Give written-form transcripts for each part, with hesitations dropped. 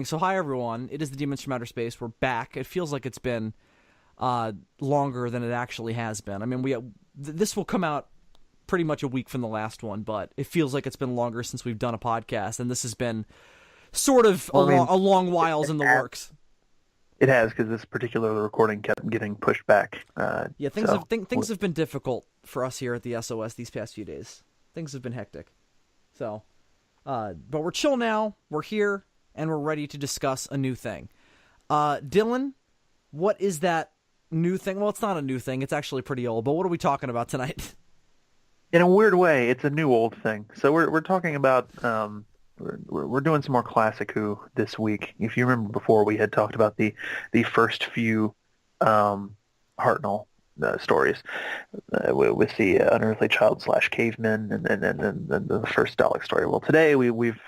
So hi, everyone. It is the Demons from Outer Space. We're back. It feels like it's been longer than it actually has been. I mean, this will come out pretty much a week from the last one, but it feels like it's been longer since we've done a podcast, and this has been sort of a long whiles in the works. It has, because this particular recording kept getting pushed back. Things have been difficult for us here at the SOS these past few days. Things have been hectic. So, but we're chill now. We're here, and we're ready to discuss a new thing. Dylan, what is that new thing? Well, it's not a new thing. It's actually pretty old. But what are we talking about tonight? In a weird way, it's a new old thing. So we're talking about we're doing some more Classic Who this week. If you remember before, we had talked about the first few Hartnell stories with the Unearthly Child / Cavemen and the first Dalek story. Well, today we've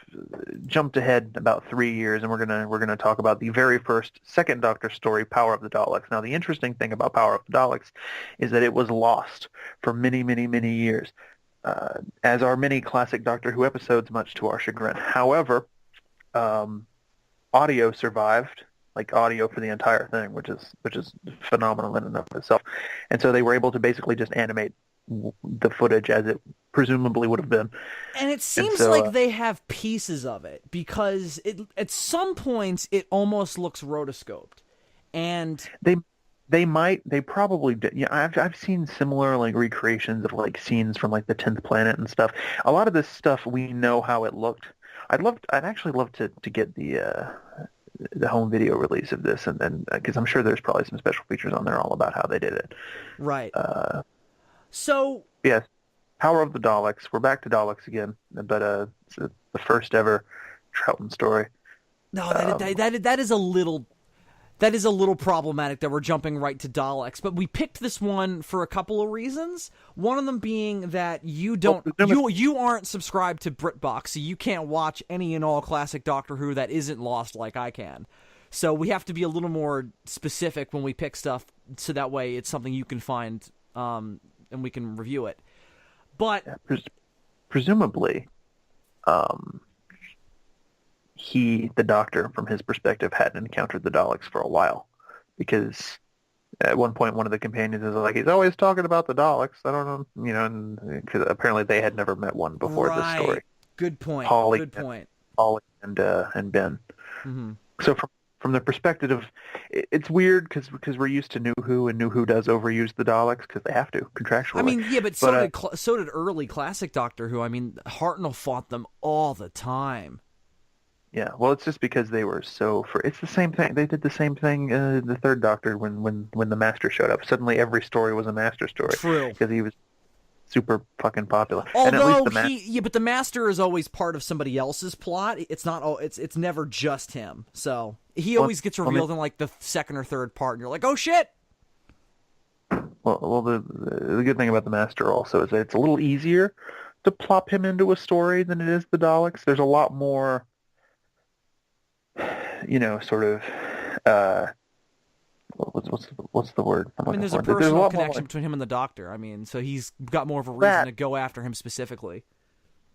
jumped ahead about 3 years, and we're gonna talk about the very first Second Doctor story, Power of the Daleks. Now, the interesting thing about Power of the Daleks is that it was lost for many, many, many years, as are many classic Doctor Who episodes, much to our chagrin. However, audio survived. Like audio for the entire thing, which is phenomenal in and of itself. And so they were able to basically just animate the footage as it presumably would have been. And it seems like they have pieces of it, because at some points it almost looks rotoscoped. And they probably did. Yeah, I've seen similar like recreations of like scenes from like the 10th Planet and stuff. A lot of this stuff we know how it looked. I'd actually love to get the home video release of this, and because I'm sure there's probably some special features on there all about how they did it. Right. So yes, Power of the Daleks. We're back to Daleks again, but it's the first ever Troughton story. No, that is a little problematic that we're jumping right to Daleks, but we picked this one for a couple of reasons. One of them being that you aren't subscribed to BritBox, so you can't watch any and all classic Doctor Who that isn't Lost like I can. So we have to be a little more specific when we pick stuff, so that way it's something you can find and we can review it. But presumably, the Doctor, from his perspective, hadn't encountered the Daleks for a while, because at one point one of the companions is like, he's always talking about the Daleks. I don't know, because apparently they had never met one before this story. Good point. Holly and Ben. Mm-hmm. So from the perspective of, it's weird because we're used to New Who, and New Who does overuse the Daleks because they have to contractually. I mean, yeah, but so did early classic Doctor Who. I mean, Hartnell fought them all the time. Yeah, well, it's just because they were it's the same thing. They did the same thing the Third Doctor when the Master showed up. Suddenly every story was a Master story. True. Because he was super fucking popular. Although but the Master is always part of somebody else's plot. It's not. It's never just him. So he always gets revealed in like the second or third part, and you're like, oh shit. Well, the good thing about the Master also is that it's a little easier to plop him into a story than it is the Daleks. There's a lot more, sort of, what's the word? I mean, there's a personal connection between him and the Doctor. I mean, so he's got more of a reason to go after him specifically.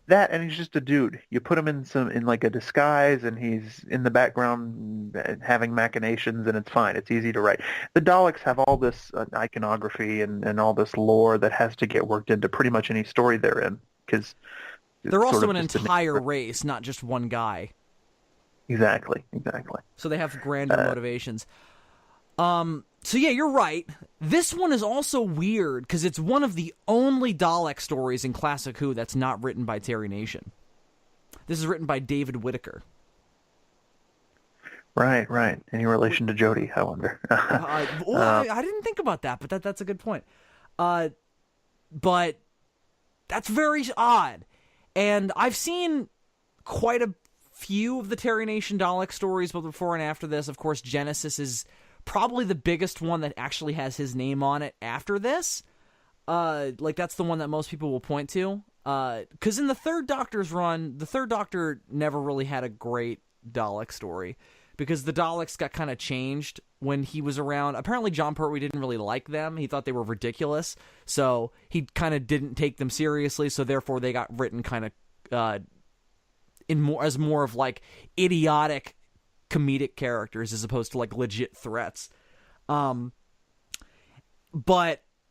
That, and he's just a dude. You put him in like a disguise, and he's in the background having machinations, and it's fine. It's easy to write. The Daleks have all this iconography and all this lore that has to get worked into pretty much any story they're in, because they're also an entire race, not just one guy. Exactly. So they have grander motivations. So yeah, you're right. This one is also weird because it's one of the only Dalek stories in Classic Who that's not written by Terry Nation. This is written by David Whitaker. Right. Any relation to Jodie, I wonder. I didn't think about that, but that's a good point. But that's very odd. And I've seen quite a few of the Terry Nation Dalek stories, both before and after this. Of course, Genesis is probably the biggest one that actually has his name on it after this. That's the one that most people will point to. Because in the Third Doctor's run, the Third Doctor never really had a great Dalek story, because the Daleks got kind of changed when he was around. Apparently John Pertwee didn't really like them. He thought they were ridiculous, so he kind of didn't take them seriously, so therefore they got written kind of as more of like idiotic comedic characters as opposed to like legit threats. But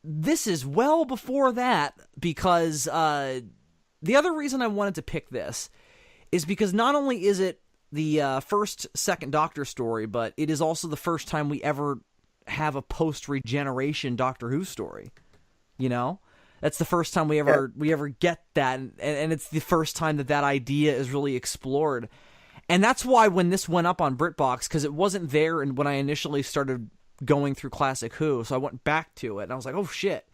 this is well before that, because the other reason I wanted to pick this is because not only is it the first Second Doctor story, but it is also the first time we ever have a post-regeneration Doctor Who story. You know? That's the first time we ever get that, and it's the first time that idea is really explored. And that's why when this went up on BritBox, because it wasn't there and when I initially started going through Classic Who, so I went back to it, and I was like, oh shit.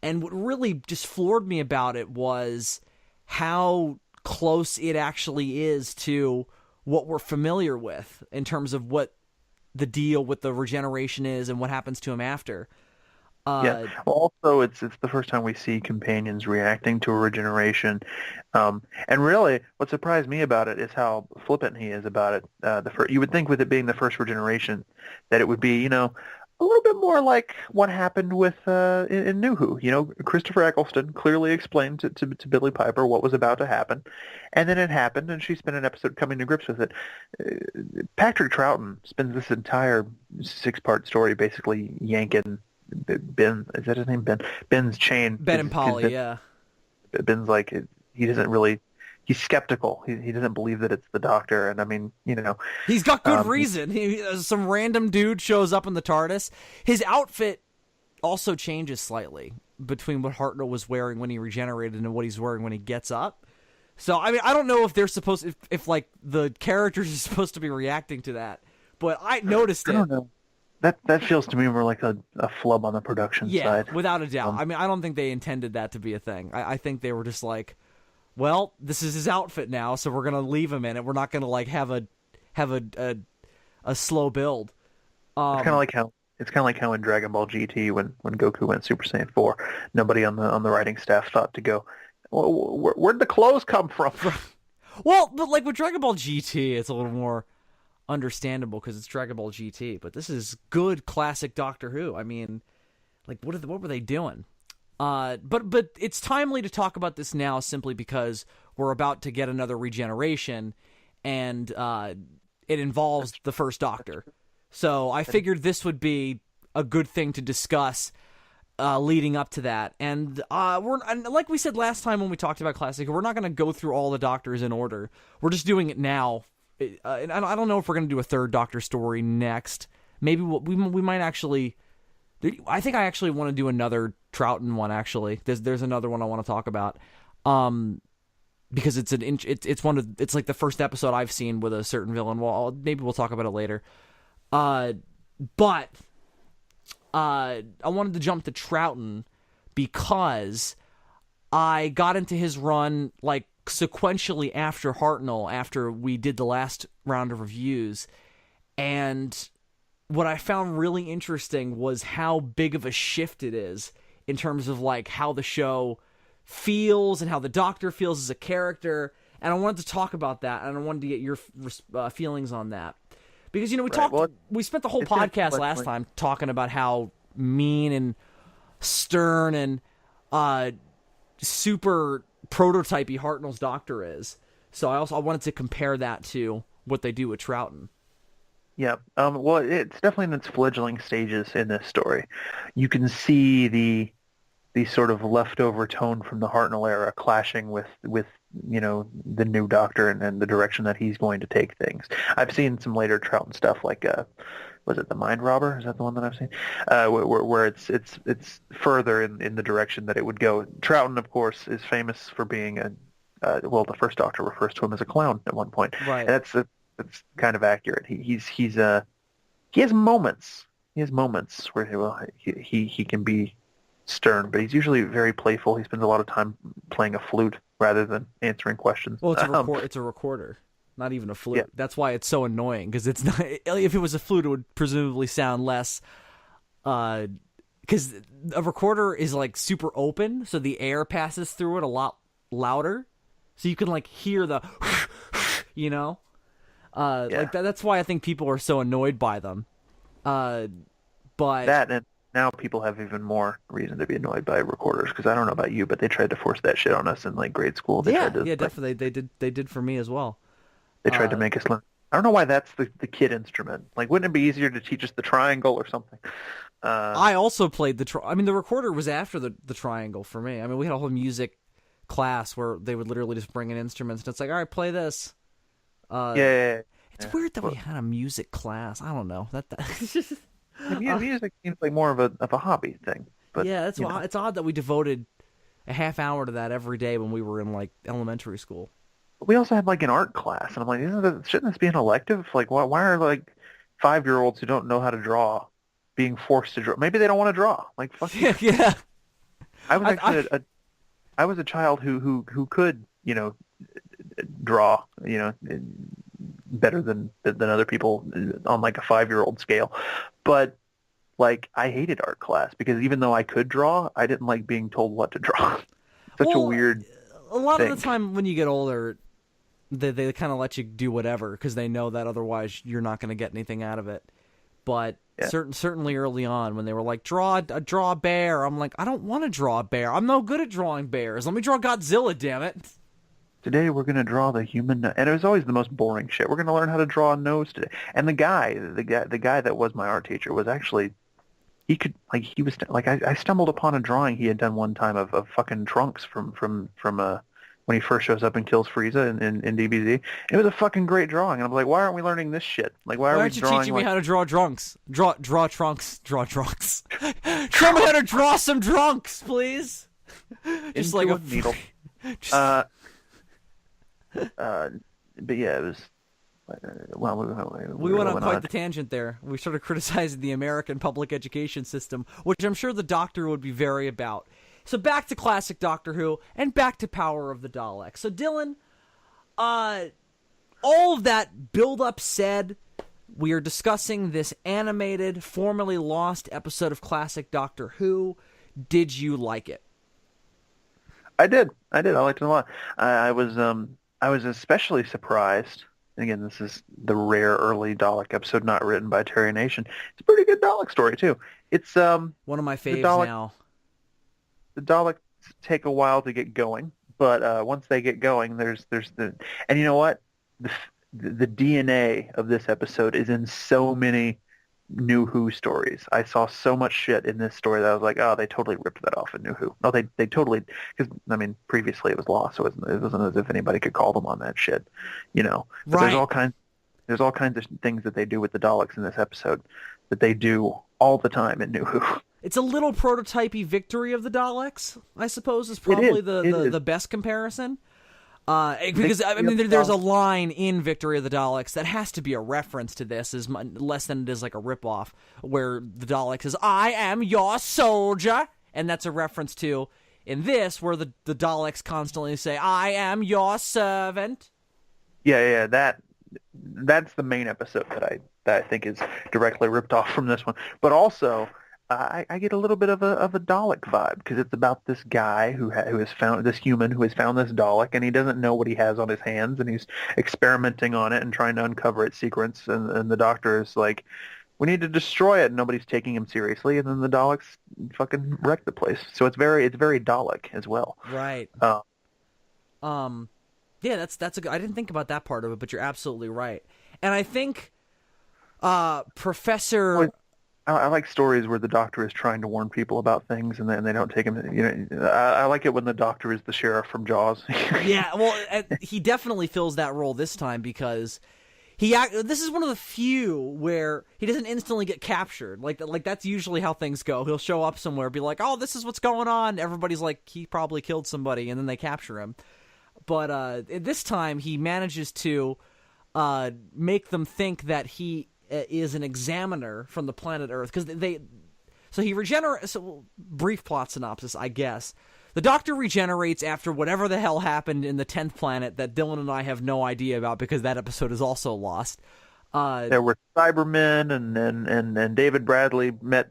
And what really just floored me about it was how close it actually is to what we're familiar with in terms of what the deal with the regeneration is and what happens to him after. Yeah. Well, also, it's the first time we see companions reacting to a regeneration, and really, what surprised me about it is how flippant he is about it. You would think with it being the first regeneration that it would be, a little bit more like what happened with in New Who. Christopher Eccleston clearly explained to Billie Piper what was about to happen, and then it happened, and she spent an episode coming to grips with it. Patrick Troughton spends this entire 6-part story basically yanking Ben, is that his name? Ben's chain. Ben and Polly, yeah. Ben's like, he doesn't really, he's skeptical. He doesn't believe that it's the Doctor, and I mean, he's got good reason. Some random dude shows up in the TARDIS. His outfit also changes slightly between what Hartnell was wearing when he regenerated and what he's wearing when he gets up. So, I mean, I don't know if they're supposed, if like the characters are supposed to be reacting to that, but I noticed it. I don't know. That feels to me more like a flub on the production side. Yeah, without a doubt. I mean, I don't think they intended that to be a thing. I think they were just like, well, this is his outfit now, so we're gonna leave him in it. We're not gonna like have a slow build. It's kind of like how in Dragon Ball GT when Goku went Super Saiyan 4, nobody on the writing staff thought to go, well, where'd the clothes come from? Well, but like with Dragon Ball GT, it's a little more understandable because it's Dragon Ball GT, but this is good classic Doctor Who. I mean, like what were they doing? But it's timely to talk about this now simply because we're about to get another regeneration, and it involves the first Doctor. So I figured this would be a good thing to discuss leading up to that. And like we said last time when we talked about Classic, we're not going to go through all the Doctors in order. We're just doing it now. And I don't know if we're going to do a third Doctor story next. Maybe we might actually. I think I actually want to do another Troughton one. Actually, there's another one I want to talk about, because it's it's like the first episode I've seen with a certain villain. Well, maybe we'll talk about it later. But I wanted to jump to Troughton because I got into his run like sequentially after Hartnell, after we did the last round of reviews, and what I found really interesting was how big of a shift it is in terms of like how the show feels and how the Doctor feels as a character, and I wanted to talk about that, and I wanted to get your feelings on that, because we spent the whole podcast last time talking about how mean and stern and super prototypey Hartnell's Doctor is. So I wanted to compare that to what they do with Troughton. Yeah. Well, it's definitely in its fledgling stages in this story. You can see the sort of leftover tone from the Hartnell era clashing with the new Doctor and the direction that he's going to take things. I've seen some later Troughton stuff like was it The Mind Robber? Is that the one that I've seen? Where it's further in the direction that it would go. Troughton, of course, is famous for being the first Doctor refers to him as a clown at one point. Right. And that's kind of accurate. He has moments. He has moments where he can be stern, but he's usually very playful. He spends a lot of time playing a flute rather than answering questions. Well, it's a recorder. Not even a flute. Yeah. That's why it's so annoying, because it's not. If it was a flute, it would presumably sound less. Because a recorder is like super open, so the air passes through it a lot louder, so you can like hear the, like that. That's why I think people are so annoyed by them. But that, and now people have even more reason to be annoyed by recorders, because I don't know about you, but they tried to force that shit on us in like grade school. Definitely. They did for me as well. They tried to make us learn I don't know why that's the kid instrument. Like, wouldn't it be easier to teach us the triangle or something? I also played the recorder was after the triangle for me. I mean, we had a whole music class where they would literally just bring in instruments, and it's like, all right, play this. Yeah. It's weird that we had a music class. I don't know that. Music seems like more of a hobby thing. But yeah, it's odd that we devoted a half hour to that every day when we were in like elementary school. we also had like an art class, and I'm like, shouldn't this be an elective? Like, why are like 5-year-olds who don't know how to draw being forced to draw? Maybe they don't want to draw. Like, fuck. Yeah. I was actually I was a child who could, draw, better than other people on like a 5-year-old scale. But like, I hated art class because even though I could draw, I didn't like being told what to draw. Such a weird A lot thing. of the time when you get older, they kind of let you do whatever because they know that otherwise you're not going to get anything out of it. But Yeah. certainly early on when they were like, draw a bear, I'm like, I don't want to draw a bear. I'm no good at drawing bears. Let me draw Godzilla, damn it. Today we're going to draw the human nose. And it was always the most boring shit. We're going to learn how to draw a nose today. And the guy that was my art teacher was actually, I stumbled upon a drawing he had done one time of fucking Trunks from when he first shows up and kills Frieza in DBZ. It was a fucking great drawing. And I'm like, why aren't we learning this shit? Like, why aren't you drawing teaching me how to draw Trunks? Draw Trunks. Draw Trunks. Show me how to draw some Trunks, please. Just like a needle. But yeah, it was. Well, we went on quite the tangent there. We started criticizing the American public education system, which I'm sure the Doctor would be very about. So back to classic Doctor Who, and back to Power of the Daleks. So Dylan, all of that build-up said, we are discussing this animated, formerly lost episode of classic Doctor Who. Did you like it? I did. I liked it a lot. I was especially surprised. Again, this is the rare early Dalek episode not written by Terry Nation. It's a pretty good Dalek story too. It's one of my faves now. The Daleks take a while to get going, but once they get going, there's and you know what? The DNA of this episode is in so many New Who stories. I saw so much shit in this story that I was like, oh, they totally ripped that off in New Who. No, they totally, because I mean, previously it was lost, so it wasn't as if anybody could call them on that shit, But right. there's all kinds of things that they do with the Daleks in this episode that they do all the time in New Who. It's a little prototypey victory of the Daleks, I suppose, is probably the best comparison. Because I mean, there's a line in Victory of the Daleks that has to be a reference to this, as less than it is like a ripoff, where the Dalek says, "I am your soldier," and that's a reference to in this, where the Daleks constantly say, "I am your servant." Yeah, that's the main episode that I think is directly ripped off from this one, but also. I get a little bit of a Dalek vibe because it's about this guy who has found this human who has found this Dalek, and he doesn't know what he has on his hands, and he's experimenting on it and trying to uncover its secrets. And the Doctor is like, "We need to destroy it." And nobody's taking him seriously, and then the Daleks fucking wreck the place. So it's very Dalek as well. Right. Yeah, that's a good. I didn't think about that part of it, but you're absolutely right. And I think Professor. Well, I like stories where the Doctor is trying to warn people about things, and then they don't take him. I like it when the Doctor is the sheriff from Jaws. Yeah, well, he definitely fills that role this time because this is one of the few where he doesn't instantly get captured. Like that's usually how things go. He'll show up somewhere, be like, "Oh, this is what's going on." Everybody's like, "He probably killed somebody," and then they capture him. But this time, he manages to make them think that he is an examiner from the planet Earth, because he regenerates. So, brief plot synopsis, I guess. The Doctor regenerates after whatever the hell happened in the 10th planet that Dylan and I have no idea about because that episode is also lost. There were Cybermen, and David Bradley met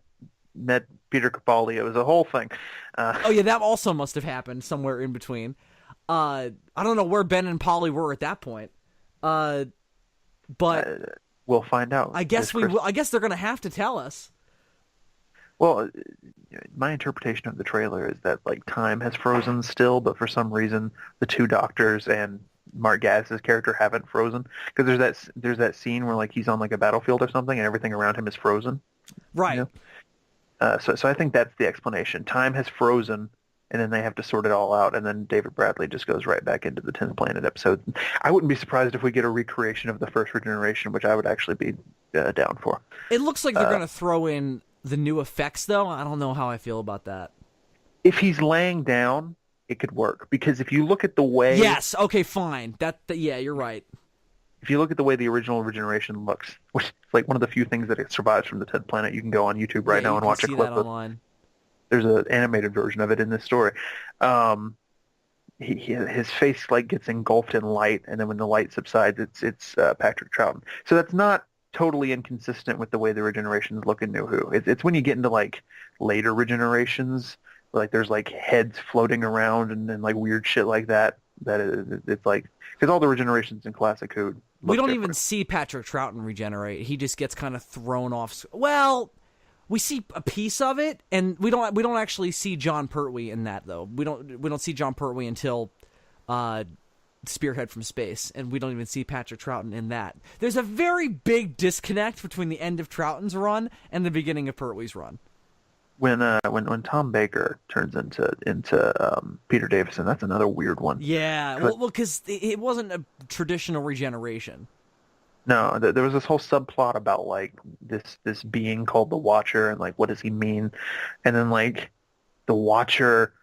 Peter Capaldi. It was a whole thing. Oh yeah, that also must have happened somewhere in between. I don't know where Ben and Polly were at that point. But we'll find out. I guess we will. I guess they're going to have to tell us. Well, my interpretation of the trailer is that like time has frozen still, but for some reason the two Doctors and Mark Gatiss' character haven't frozen, because there's that scene where like he's on like a battlefield or something and everything around him is frozen. You Right. know, so I think that's the explanation. Time has frozen, and then they have to sort it all out, and then David Bradley just goes right back into the 10th Planet episode. I wouldn't be surprised if we get a recreation of the first regeneration, which I would actually be down for. It looks like they're going to throw in the new effects, though. I don't know how I feel about that. If he's laying down, it could work, because if you look at the way Yes. Okay. Fine. Yeah, you're right. if you look at the way the original regeneration looks, which is like one of the few things that it survives from the 10th Planet, you can go on YouTube right now and watch a see clip that online. There's an animated version of it in this story. His face like gets engulfed in light, and then when the light subsides, it's Patrick Troughton. So that's not totally inconsistent with the way the regenerations look in New Who. It's when you get into like later regenerations, where, like there's like heads floating around and like weird shit like that. It's like, because all the regenerations in Classic Who We don't different. even see Patrick Troughton regenerate. He just gets kind of thrown off. Well, we see a piece of it, and we don't actually see John Pertwee in that though. We don't see John Pertwee until Spearhead from Space, and we don't even see Patrick Troughton in that. There's a very big disconnect between the end of Troughton's run and the beginning of Pertwee's run. When Tom Baker turns into Peter Davison, that's another weird one. Yeah, well, because it wasn't a traditional regeneration. No, there was this whole subplot about like this being called the Watcher, and like what does he mean, and then like the Watcher.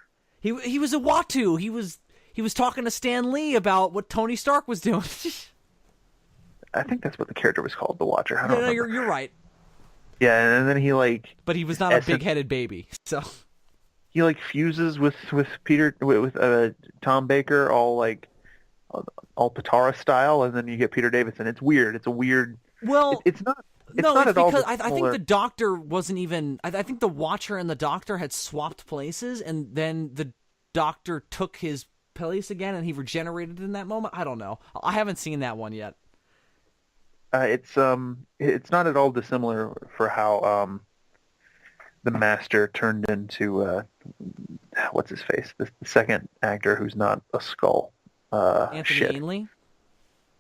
He was a Watu. He was talking to Stan Lee about what Tony Stark was doing. I think that's what the character was called, the Watcher. I don't No, remember. you're right. Yeah, and then he like. But he was not a big-headed baby, so. He like fuses with Tom Baker, all Patara style, and then you get Peter Davison. It's weird. It's a weird. Well, it's not. It's no, not it's at all because I think similar. the Doctor wasn't even. I think the Watcher and the Doctor had swapped places, and then the Doctor took his place again, and he regenerated in that moment. I don't know. I haven't seen that one yet. It's not at all dissimilar for how the Master turned into what's his face, the second actor who's not a skull. Anthony Ainley?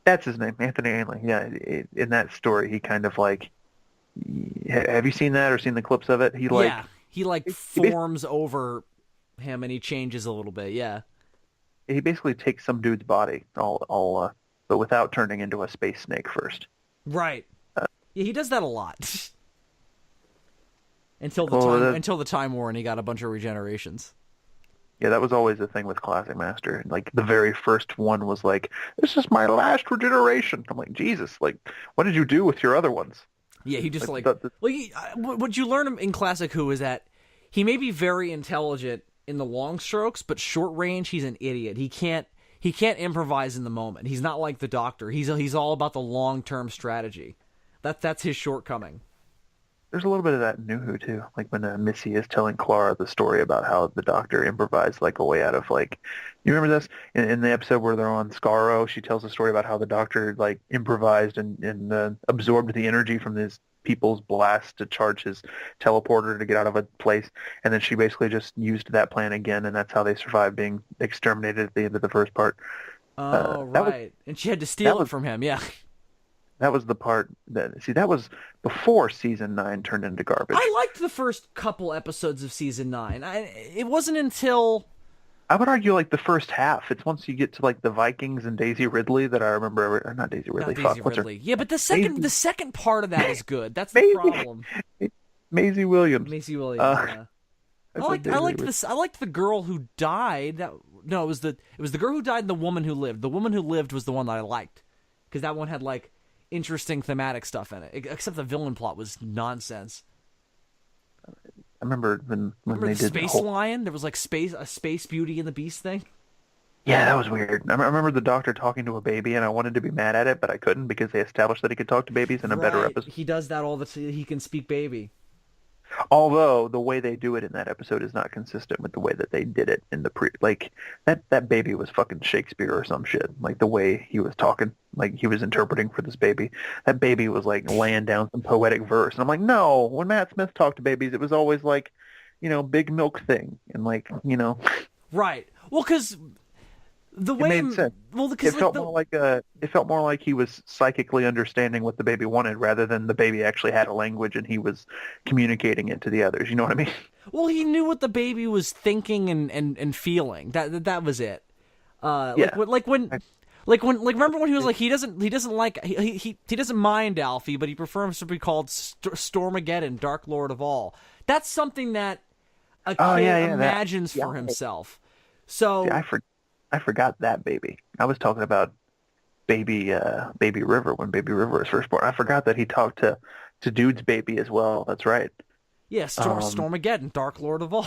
That's his name, Anthony Ainley. Yeah, in that story, he kind of like. Have you seen that or seen the clips of it? He forms over him and he changes a little bit. Yeah. He basically takes some dude's body, but without turning into a space snake first. Right. Yeah, he does that a lot. until the Time War, and he got a bunch of regenerations. Yeah, that was always the thing with Classic Master. Like the very first one was like, "This is my last regeneration." I'm like, Jesus! Like, what did you do with your other ones? Yeah, he just what you learn in Classic Who is that he may be very intelligent in the long strokes, but short range, he's an idiot. He can't improvise in the moment. He's not like the Doctor. He's all about the long-term strategy. That's his shortcoming. There's a little bit of that in New Who too. Like when Missy is telling Clara the story about how the Doctor improvised like a way out of like. You remember this in the episode where they're on Skaro? She tells a story about how the Doctor like improvised and absorbed the energy from this people's blast to charge his teleporter to get out of a place, and then she basically just used that plan again, and that's how they survived being exterminated at the end of the first part. Oh, right. And she had to steal it from him, yeah. That was the part that was before season 9 turned into garbage. I liked the first couple episodes of season 9. It wasn't until... I would argue like the first half. It's once you get to like the Vikings and Daisy Ridley that I remember. Or not Daisy Ridley. Not Daisy Ridley. Yeah, but the second part of that is good. That's the problem. Maisie Williams. Maisie Williams. Yeah. I liked the girl who died. It was the girl who died and the woman who lived. The woman who lived was the one that I liked because that one had like interesting thematic stuff in it. Except the villain plot was nonsense. I remember when they did Space Lion. There was like a space Beauty and the Beast thing. Yeah, that was weird. I remember the Doctor talking to a baby, and I wanted to be mad at it, but I couldn't because they established that he could talk to babies in a better episode. He does that all the time. He can speak baby. Although the way they do it in that episode is not consistent with the way that they did it in the like that baby was fucking Shakespeare or some shit. Like the way he was talking, like he was interpreting for this baby. That baby was like laying down some poetic verse, and I'm like, no. When Matt Smith talked to babies, it was always like, big milk thing, and like, Right. Well, because The It way made sense. well because It felt more like he was psychically understanding what the baby wanted rather than the baby actually had a language and he was communicating it to the others. You know what I mean? well he knew what the baby was thinking and feeling. That was it. Yeah. Remember when he was like he doesn't mind Alfie, but he prefers to be called Stormageddon, Dark Lord of All. That's something that a kid imagines for himself. So See, I forgot that baby. I was talking about baby River when Baby River was first born. I forgot that he talked to Dude's baby as well. That's right. yeah, Stormageddon, Dark Lord of All.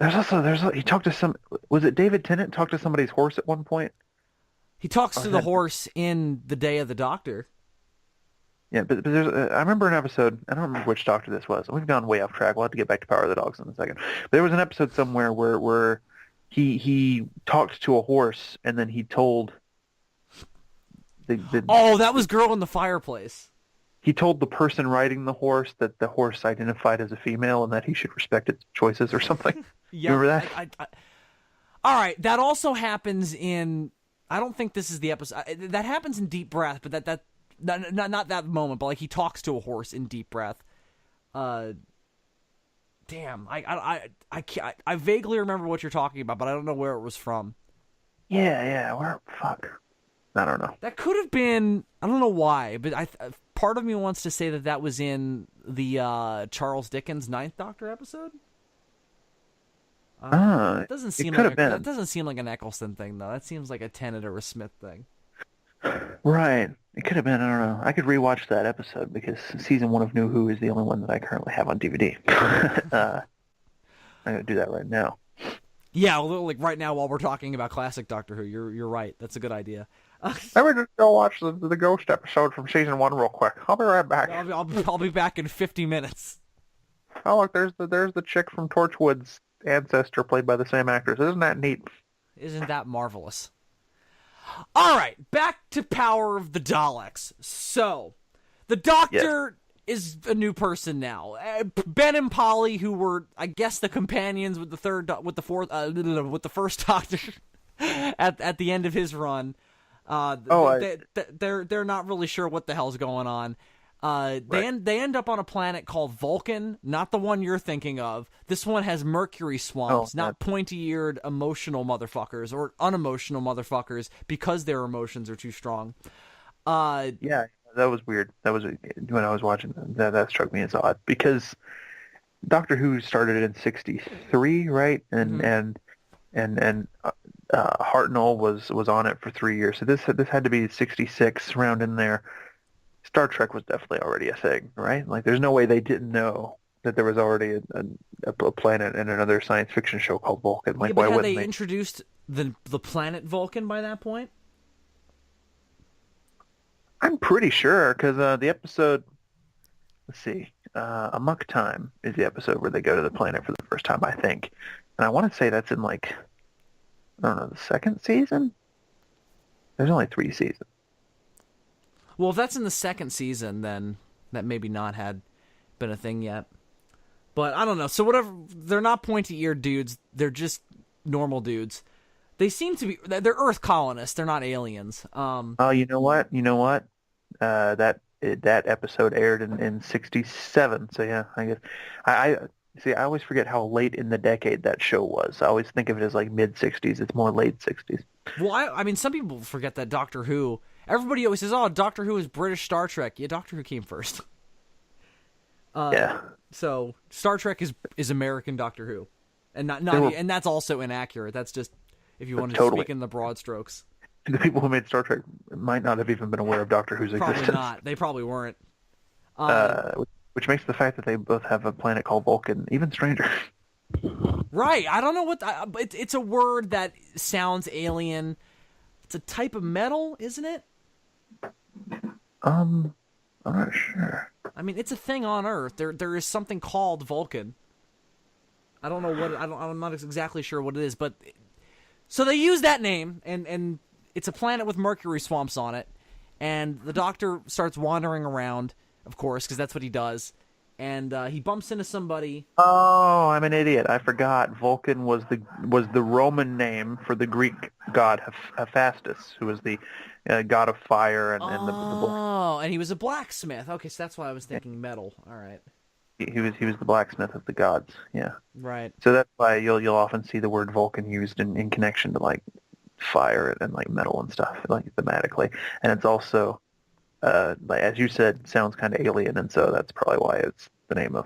He talked to some. Was it David Tennant talked to somebody's horse at one point? He talks to the horse in The Day of the Doctor. Yeah, but there's. I remember an episode. I don't remember which Doctor this was. We've gone way off track. We'll have to get back to Power of the Dogs in a second. But there was an episode somewhere where he talked to a horse and then he told Oh, that was Girl in the Fireplace. He told the person riding the horse that the horse identified as a female and that he should respect its choices or something. Yeah, you remember that? All right, that also happens in. I don't think this is the episode. That happens in Deep Breath, but not that moment. But like he talks to a horse in Deep Breath. Damn, I vaguely remember what you're talking about, but I don't know where it was from. Yeah. Where? Fuck. I don't know. That could have been. I don't know why, but part of me wants to say that was in the Charles Dickens Ninth Doctor episode. It doesn't seem like that doesn't seem like an Eccleston thing though. That seems like a Tennant or a Smith thing. Right. It could have been. I don't know. I could rewatch that episode because season 1 of New Who is the only one that I currently have on DVD. I'm gonna do that right now. Yeah, like right now while we're talking about classic Doctor Who, you're right. That's a good idea. Let me just go watch the Ghost episode from season 1 real quick. I'll be right back. I'll be back in 50 minutes. Oh look, there's the chick from Torchwood's ancestor played by the same actors. Isn't that neat? Isn't that marvelous? All right, back to Power of the Daleks. So, the Doctor is a new person now. Ben and Polly, who were, I guess, the companions with the first Doctor at the end of his run. They're not really sure what the hell's going on. They end up on a planet called Vulcan, not the one you're thinking of. This one has mercury swamps, not pointy-eared emotional motherfuckers or unemotional motherfuckers because their emotions are too strong. Yeah, that was weird. That was when I was watching that struck me as odd because Doctor Who started in '63, right? And Hartnell was on it for 3 years, so this had to be '66, around in there. Star Trek was definitely already a thing, right? Like, there's no way they didn't know that there was already a planet in another science fiction show called Vulcan. Like, why wouldn't they? Introduced the planet Vulcan by that point? I'm pretty sure, because the episode, let's see, Amok Time is the episode where they go to the planet for the first time, I think. And I want to say that's in, like, I don't know, the second season? There's only 3 seasons. Well, if that's in the second season, then that maybe not had been a thing yet. But I don't know. So whatever, they're not pointy-eared dudes. They're just normal dudes. They seem to be. They're Earth colonists. They're not aliens. Oh, you know what? That episode aired in '67. So yeah, I guess I see. I always forget how late in the decade that show was. I always think of it as like mid '60s. It's more late '60s. Well, I mean, some people forget that Doctor Who. Everybody always says, "Oh, Doctor Who is British Star Trek." Yeah, Doctor Who came first. Yeah. So Star Trek is American Doctor Who, and and that's also inaccurate. That's just if you want to speak in the broad strokes. The people who made Star Trek might not have even been aware of Doctor Who's existence. Probably not. They probably weren't. Which makes the fact that they both have a planet called Vulcan even stranger. Right. I don't know what... it's a word that sounds alien. It's a type of metal, isn't it? I'm not sure. I mean, it's a thing on Earth. There is something called Vulcan. I don't know what... I'm not exactly sure what it is, but... So they use that name, and it's a planet with mercury swamps on it, and the Doctor starts wandering around, of course, because that's what he does, and he bumps into somebody. Oh, I'm an idiot. I forgot. Vulcan was the Roman name for the Greek god Hephaestus, who was the god of fire and the black. Oh, and he was a blacksmith. Okay, so that's why I was thinking metal. All right. He was the blacksmith of the gods. Yeah. Right. So that's why you'll often see the word Vulcan used in connection to like fire and like metal and stuff, like thematically. And it's also, like as you said, sounds kind of alien, and so that's probably why it's the name of.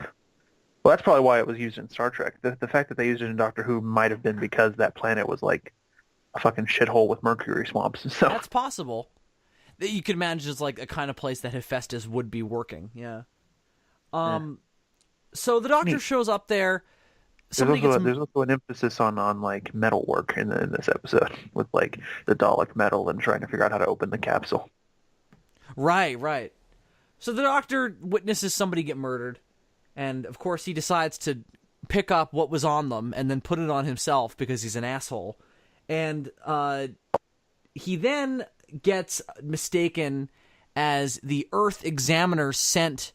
Well, that's probably why it was used in Star Trek. The fact that they used it in Doctor Who might have been because that planet was like a fucking shithole with mercury swamps. So that's possible. You could imagine it's like a kind of place that Hephaestus would be working. Yeah. So the Doctor shows up there. There's also an emphasis on like metal work in this episode with like the Dalek metal and trying to figure out how to open the capsule. Right. So the Doctor witnesses somebody get murdered, and of course he decides to pick up what was on them and then put it on himself because he's an asshole. And he then gets mistaken as the Earth examiner sent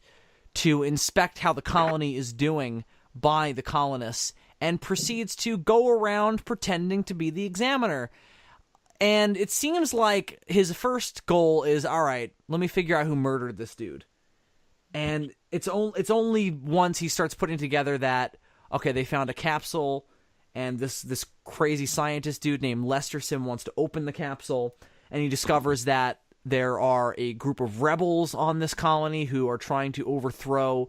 to inspect how the colony is doing by the colonists, and proceeds to go around pretending to be the examiner. And it seems like his first goal is, all right, let me figure out who murdered this dude. And it's only once he starts putting together that, okay, they found a capsule, and this crazy scientist dude named Lesterson wants to open the capsule, and he discovers that there are a group of rebels on this colony who are trying to overthrow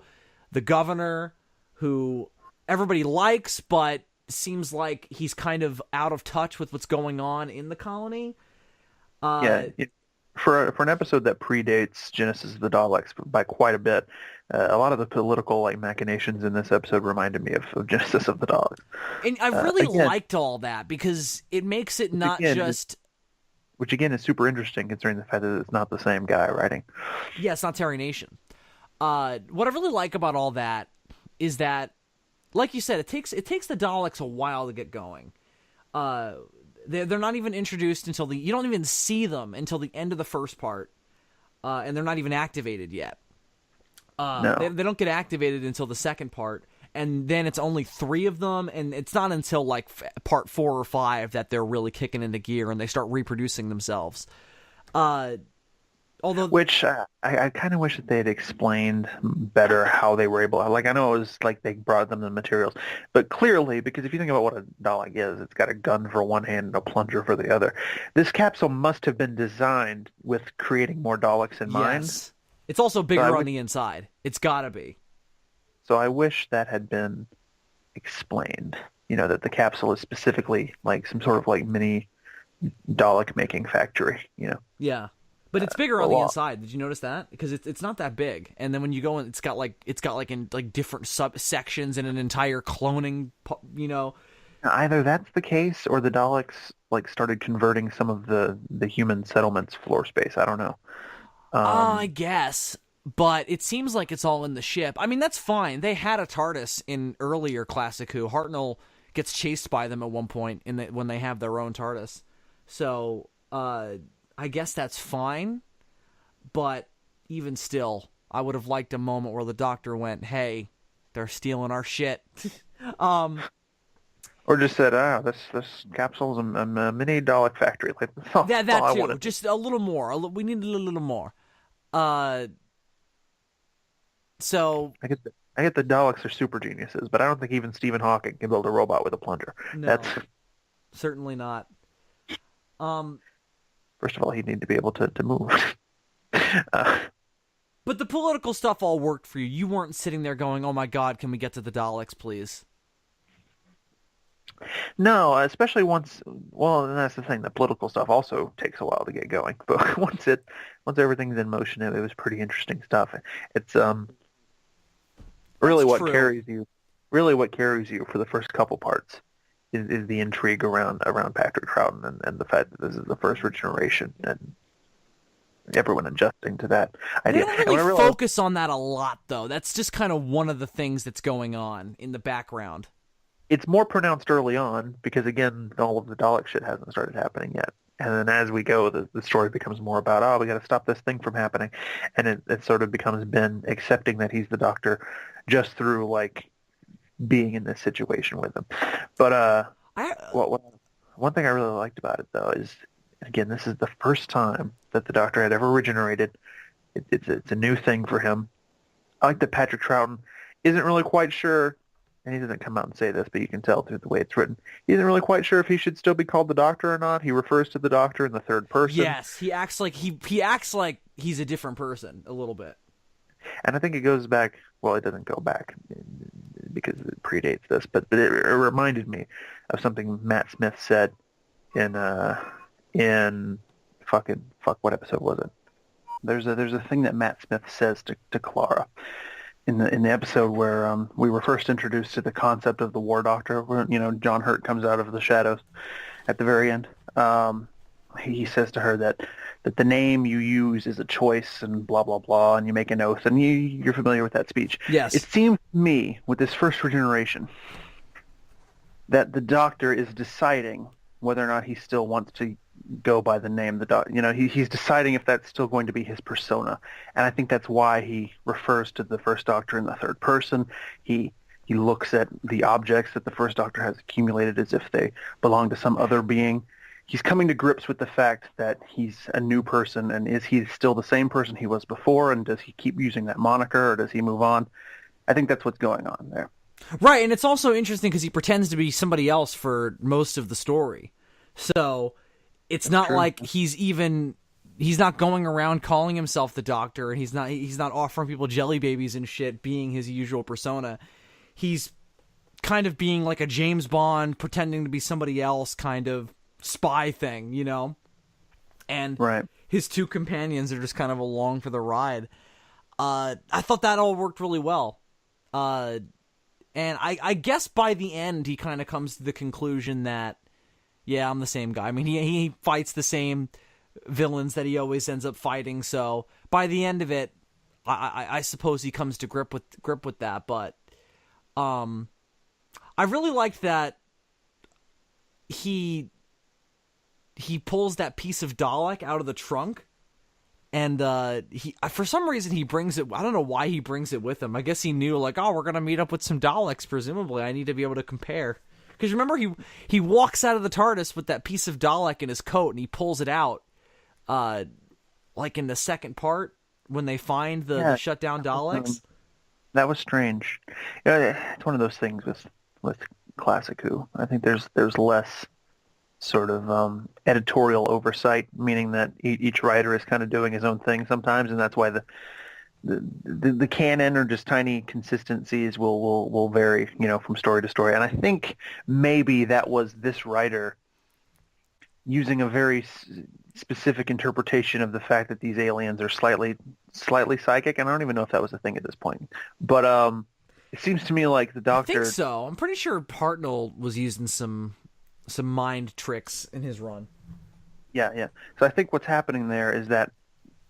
the governor, who everybody likes, but seems like he's kind of out of touch with what's going on in the colony. For an episode that predates Genesis of the Daleks by quite a bit, a lot of the political like machinations in this episode reminded me of Genesis of the Daleks. And I really liked all that because it makes it not just... Which again is super interesting considering the fact that it's not the same guy writing. Yeah, it's not Terry Nation. What I really like about all that is that, like you said, it takes the Daleks a while to get going. They're not even introduced until you don't even see them until the end of the first part, and they're not even activated yet. No. They don't get activated until the second part, and then it's only 3 of them, and it's not until like part 4 or 5 that they're really kicking into gear and they start reproducing themselves. Which I kind of wish that they had explained better how they were able. Like I know it was like they brought them the materials, but clearly, because if you think about what a Dalek is, it's got a gun for one hand and a plunger for the other. This capsule must have been designed with creating more Daleks in mind. Yes, it's also bigger on the inside. It's got to be. So I wish that had been explained. You know, that the capsule is specifically like some sort of like mini Dalek making factory. You know. Yeah. But it's bigger on the inside. Did you notice that? Because it's not that big, and then when you go in, it's got like in like different subsections and an entire cloning. You know, either that's the case, or the Daleks like started converting some of the human settlements floor space. I don't know. I guess, but it seems like it's all in the ship. I mean, that's fine. They had a TARDIS in earlier Classic Who. Hartnell gets chased by them at one point when they have their own TARDIS. So. I guess that's fine, but even still, I would have liked a moment where the Doctor went, "Hey, they're stealing our shit," or just said, this capsule's a mini Dalek factory." Like that too, just a little more. We need a little more. So I get the Daleks are super geniuses, but I don't think even Stephen Hawking can build a robot with a plunger. No, that's certainly not. First of all, he'd need to be able to move. But the political stuff all worked for you. You weren't sitting there going, "Oh my God, can we get to the Daleks, please?" No, especially once. Well, and that's the thing. The political stuff also takes a while to get going. But once everything's in motion, it was pretty interesting stuff. It's really what carries you. Really, what carries you for the first couple parts. Is the intrigue around Patrick Troughton and the fact that this is the first regeneration and everyone adjusting to that idea. They don't really focus on that a lot, though. That's just kind of one of the things that's going on in the background. It's more pronounced early on because, again, all of the Dalek shit hasn't started happening yet. And then as we go, the story becomes more about, oh, we got to stop this thing from happening. And it sort of becomes Ben accepting that he's the Doctor just through, like, being in this situation with him. But I one thing I really liked about it, though, is, again, this is the first time that the Doctor had ever regenerated. It's a new thing for him. I like that Patrick Troughton isn't really quite sure, and he doesn't come out and say this, but you can tell through the way it's written. He isn't really quite sure if he should still be called the Doctor or not. He refers to the Doctor in the third person. Yes, he acts like he acts like he's a different person a little bit. And I think it goes back, well, it doesn't go back because it predates this, but it reminded me of something Matt Smith said in what episode was it? There's a thing that Matt Smith says to Clara in the episode where we were first introduced to the concept of the War Doctor, where, you know, John Hurt comes out of the shadows at the very end. He says to her that the name you use is a choice and blah blah blah, and you make an oath, and you're familiar with that speech. Yes. It seems to me with this first regeneration that the Doctor is deciding whether or not he still wants to go by the name the Doctor. You know, he's deciding if that's still going to be his persona, and I think that's why he refers to the first Doctor in the third person. He looks at the objects that the first Doctor has accumulated as if they belong to some other being. He's coming to grips with the fact that he's a new person, and is he still the same person he was before, and does he keep using that moniker, or does he move on? I think that's what's going on there. Right, and it's also interesting because he pretends to be somebody else for most of the story. So it's not true. like he's not going around calling himself the Doctor, and he's not offering people jelly babies and shit being his usual persona. He's kind of being like a James Bond pretending to be somebody else kind of spy thing, you know? And Right. his two companions are just kind of along for the ride. I thought that all worked really well. And I guess by the end, he kind of comes to the conclusion that, yeah, I'm the same guy. I mean, he fights the same villains that he always ends up fighting. So by the end of it, I suppose he comes to grip with that. But I really liked that he pulls that piece of Dalek out of the trunk. And he, for some reason, he brings it. I don't know why he brings it with him. I guess he knew, like, oh, we're gonna meet up with some Daleks. Presumably, I need to be able to compare. Because remember, he walks out of the TARDIS with that piece of Dalek in his coat, and he pulls it out, like in the second part when they find the shut down Daleks. That was strange. It's one of those things with Classic Who. I think there's less sort of editorial oversight, meaning that each writer is kind of doing his own thing sometimes, and that's why the canon or just tiny consistencies will vary, you know, from story to story. And I think maybe that was this writer using a very specific interpretation of the fact that these aliens are slightly psychic, and I don't even know if that was a thing at this point. But it seems to me like the Doctor... I think so. I'm pretty sure Hartnell was using some mind tricks in his run. Yeah. So I think what's happening there is that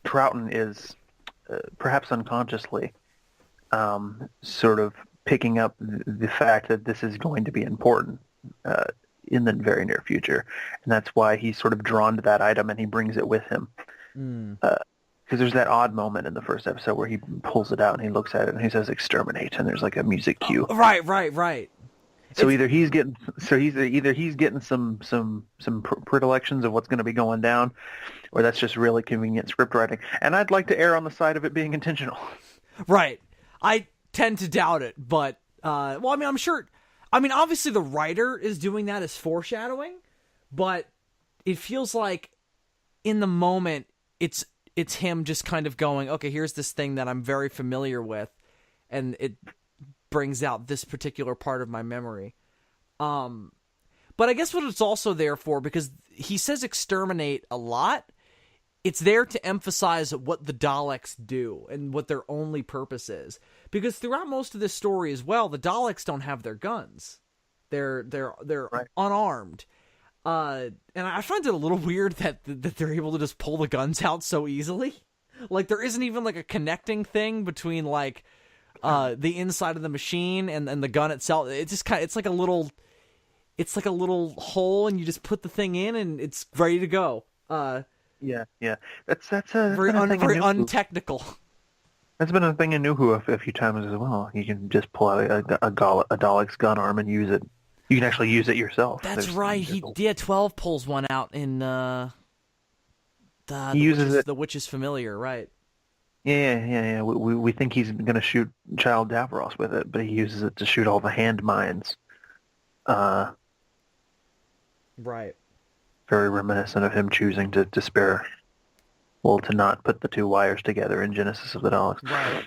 Troughton is perhaps unconsciously sort of picking up the fact that this is going to be important in the very near future, and that's why he's sort of drawn to that item and he brings it with him. Because there's that odd moment in the first episode where he pulls it out and he looks at it and he says "exterminate," and there's like a music cue. Right. So either he's getting some predilections of what's going to be going down, or that's just really convenient script writing. And I'd like to err on the side of it being intentional. Right. I tend to doubt it, but well, I mean, I'm sure. I mean, obviously the writer is doing that as foreshadowing, but it feels like in the moment it's him just kind of going, okay, here's this thing that I'm very familiar with, and it brings out this particular part of my memory. But I guess what it's also there for, because he says exterminate a lot, it's there to emphasize what the Daleks do and what their only purpose is. Because throughout most of this story as well, the Daleks don't have their guns. They're Right. unarmed. And I find it a little weird that they're able to just pull the guns out so easily. Like, there isn't even like a connecting thing between like the inside of the machine and the gun itself. It's just it's like a little, it's like a little hole, and you just put the thing in, and it's ready to go. Yeah, yeah. That's Very been a thing in very New Who. untechnical. That's been a thing in New Who a few times as well. You can just pull out a Dalek's gun arm and use it. You can actually use it yourself. That's right. He 12 pulls one out in he uses it. The witch's familiar, right? Yeah. We think he's going to shoot Child Davros with it, but he uses it to shoot all the hand mines. Right. Very reminiscent of him choosing to spare, well, to not put the two wires together in Genesis of the Daleks. Right.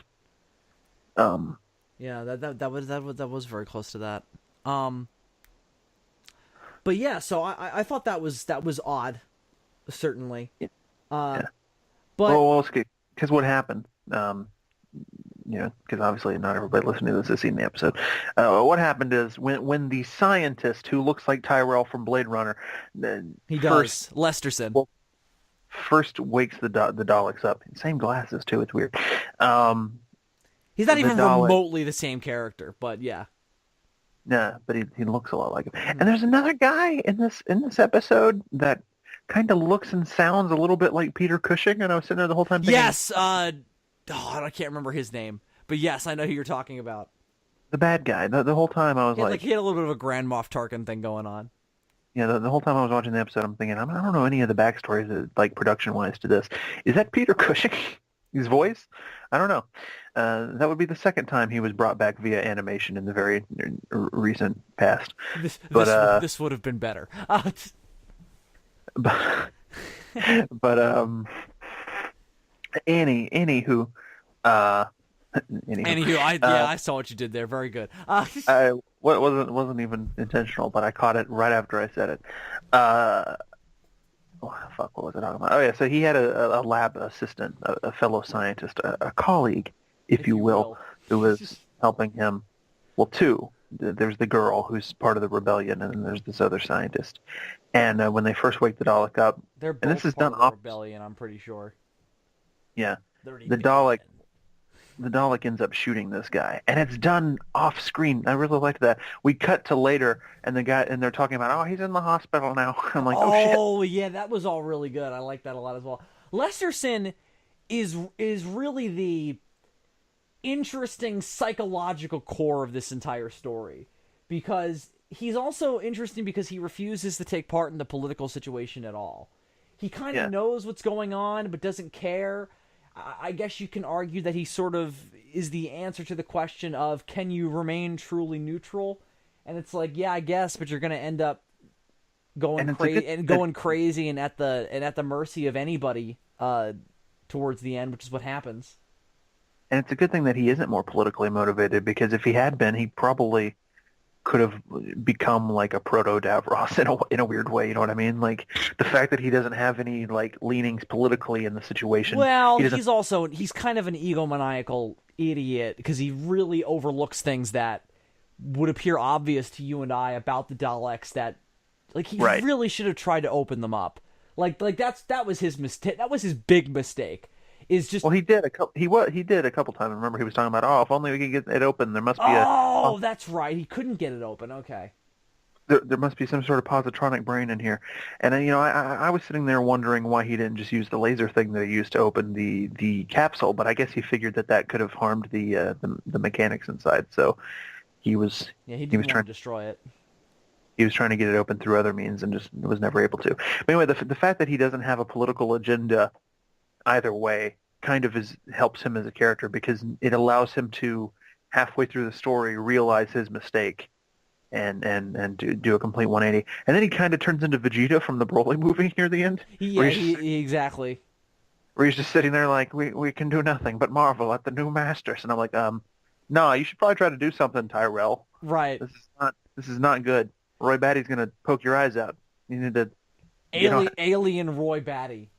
Um. Yeah, that was very close to that. But yeah, so I thought that was odd, certainly. Yeah. But well, because what happened, because obviously not everybody listening to this has seen the episode. What happened is when the scientist who looks like Tyrell from Blade Runner, he does Lesterson. Well, first wakes the Daleks up. Same glasses too. It's weird. He's not even remotely the same character, but yeah. Nah, but he looks a lot like him. And there's another guy in this episode that kind of looks and sounds a little bit like Peter Cushing, and I was sitting there the whole time thinking... Yes! I can't remember his name. But yes, I know who you're talking about. The bad guy. The whole time I was like... He had a little bit of a Grand Moff Tarkin thing going on. Yeah, the whole time I was watching the episode, I'm thinking, I don't know any of the backstories, like, production-wise to this. Is that Peter Cushing? His voice? I don't know. That would be the second time he was brought back via animation in the very recent past. This would have been better. But anywho, I saw what you did there. Very good. Wasn't even intentional, but I caught it right after I said it. What was I talking about? Oh yeah, so he had a lab assistant, a fellow scientist, a colleague, if you will, who was helping him. Well, two. There's the girl who's part of the rebellion, and then there's this other scientist. And when they first wake the Dalek up, they're both and this is part done of the rebellion, I'm pretty sure. Yeah, the Dalek ends up shooting this guy, and it's done off screen. I really liked that. We cut to later, and they're talking about, oh, he's in the hospital now. I'm like, oh shit. Oh yeah, that was all really good. I like that a lot as well. Lesterson is really the interesting psychological core of this entire story, because he's also interesting because he refuses to take part in the political situation at all. He kind of knows what's going on, but doesn't care. I guess you can argue that he sort of is the answer to the question of, can you remain truly neutral? And it's like, yeah, I guess, but you're going to end up going crazy and at the mercy of anybody towards the end, which is what happens. And it's a good thing that he isn't more politically motivated, because if he had been, he probably could have become like a proto-Davros in a weird way, you know what I mean? Like, the fact that he doesn't have any, like, leanings politically in the situation. Well, he's kind of an egomaniacal idiot, because he really overlooks things that would appear obvious to you and I about the Daleks, that, like, he really should have tried to open them up. Like that was his mistake. That was his big mistake. Is just, well, he did a couple times. Remember, he was talking about, if only we could get it open. There must be that's right. He couldn't get it open. Okay. There must be some sort of positronic brain in here. And I was sitting there wondering why he didn't just use the laser thing that he used to open the capsule. But I guess he figured that could have harmed the mechanics inside. So he was he didn't want to destroy it. He was trying to get it open through other means and just was never able to. But anyway, the fact that he doesn't have a political agenda either way kind of helps him as a character, because it allows him to, halfway through the story, realize his mistake and do a complete 180. And then he kind of turns into Vegeta from the Broly movie near the end. Yeah, exactly. Where he's just sitting there like, we can do nothing but marvel at the new masters. And I'm like, no, you should probably try to do something, Tyrell. Right. This is not good. Roy Batty's going to poke your eyes out. You need to... Alien Roy Batty.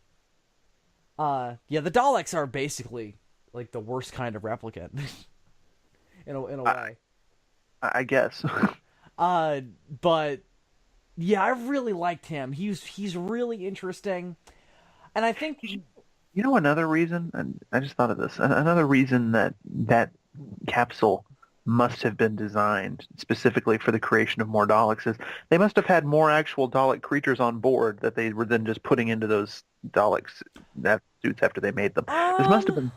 The Daleks are basically like the worst kind of replicant in a way. I guess. But yeah, I really liked him. He's really interesting, and I think another reason, and I just thought of this. Another reason that capsule must have been designed specifically for the creation of more Daleks is they must have had more actual Dalek creatures on board that they were then just putting into those Daleks suits after they made them. This must have Um, been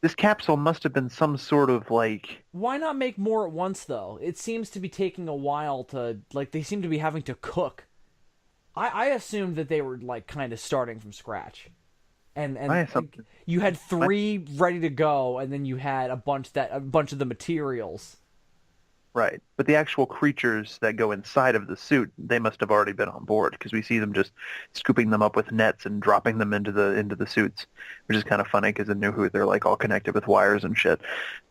this capsule must have been some sort of like why not make more at once though? It seems to be taking a while to like they seem to be having to cook. I assumed that they were like kind of starting from scratch. And like, something. you had three ready to go, and then you had a bunch of the materials. Right. But the actual creatures that go inside of the suit, they must have already been on board because we see them just scooping them up with nets and dropping them into the suits, which is kind of funny because in New Who they're like all connected with wires and shit.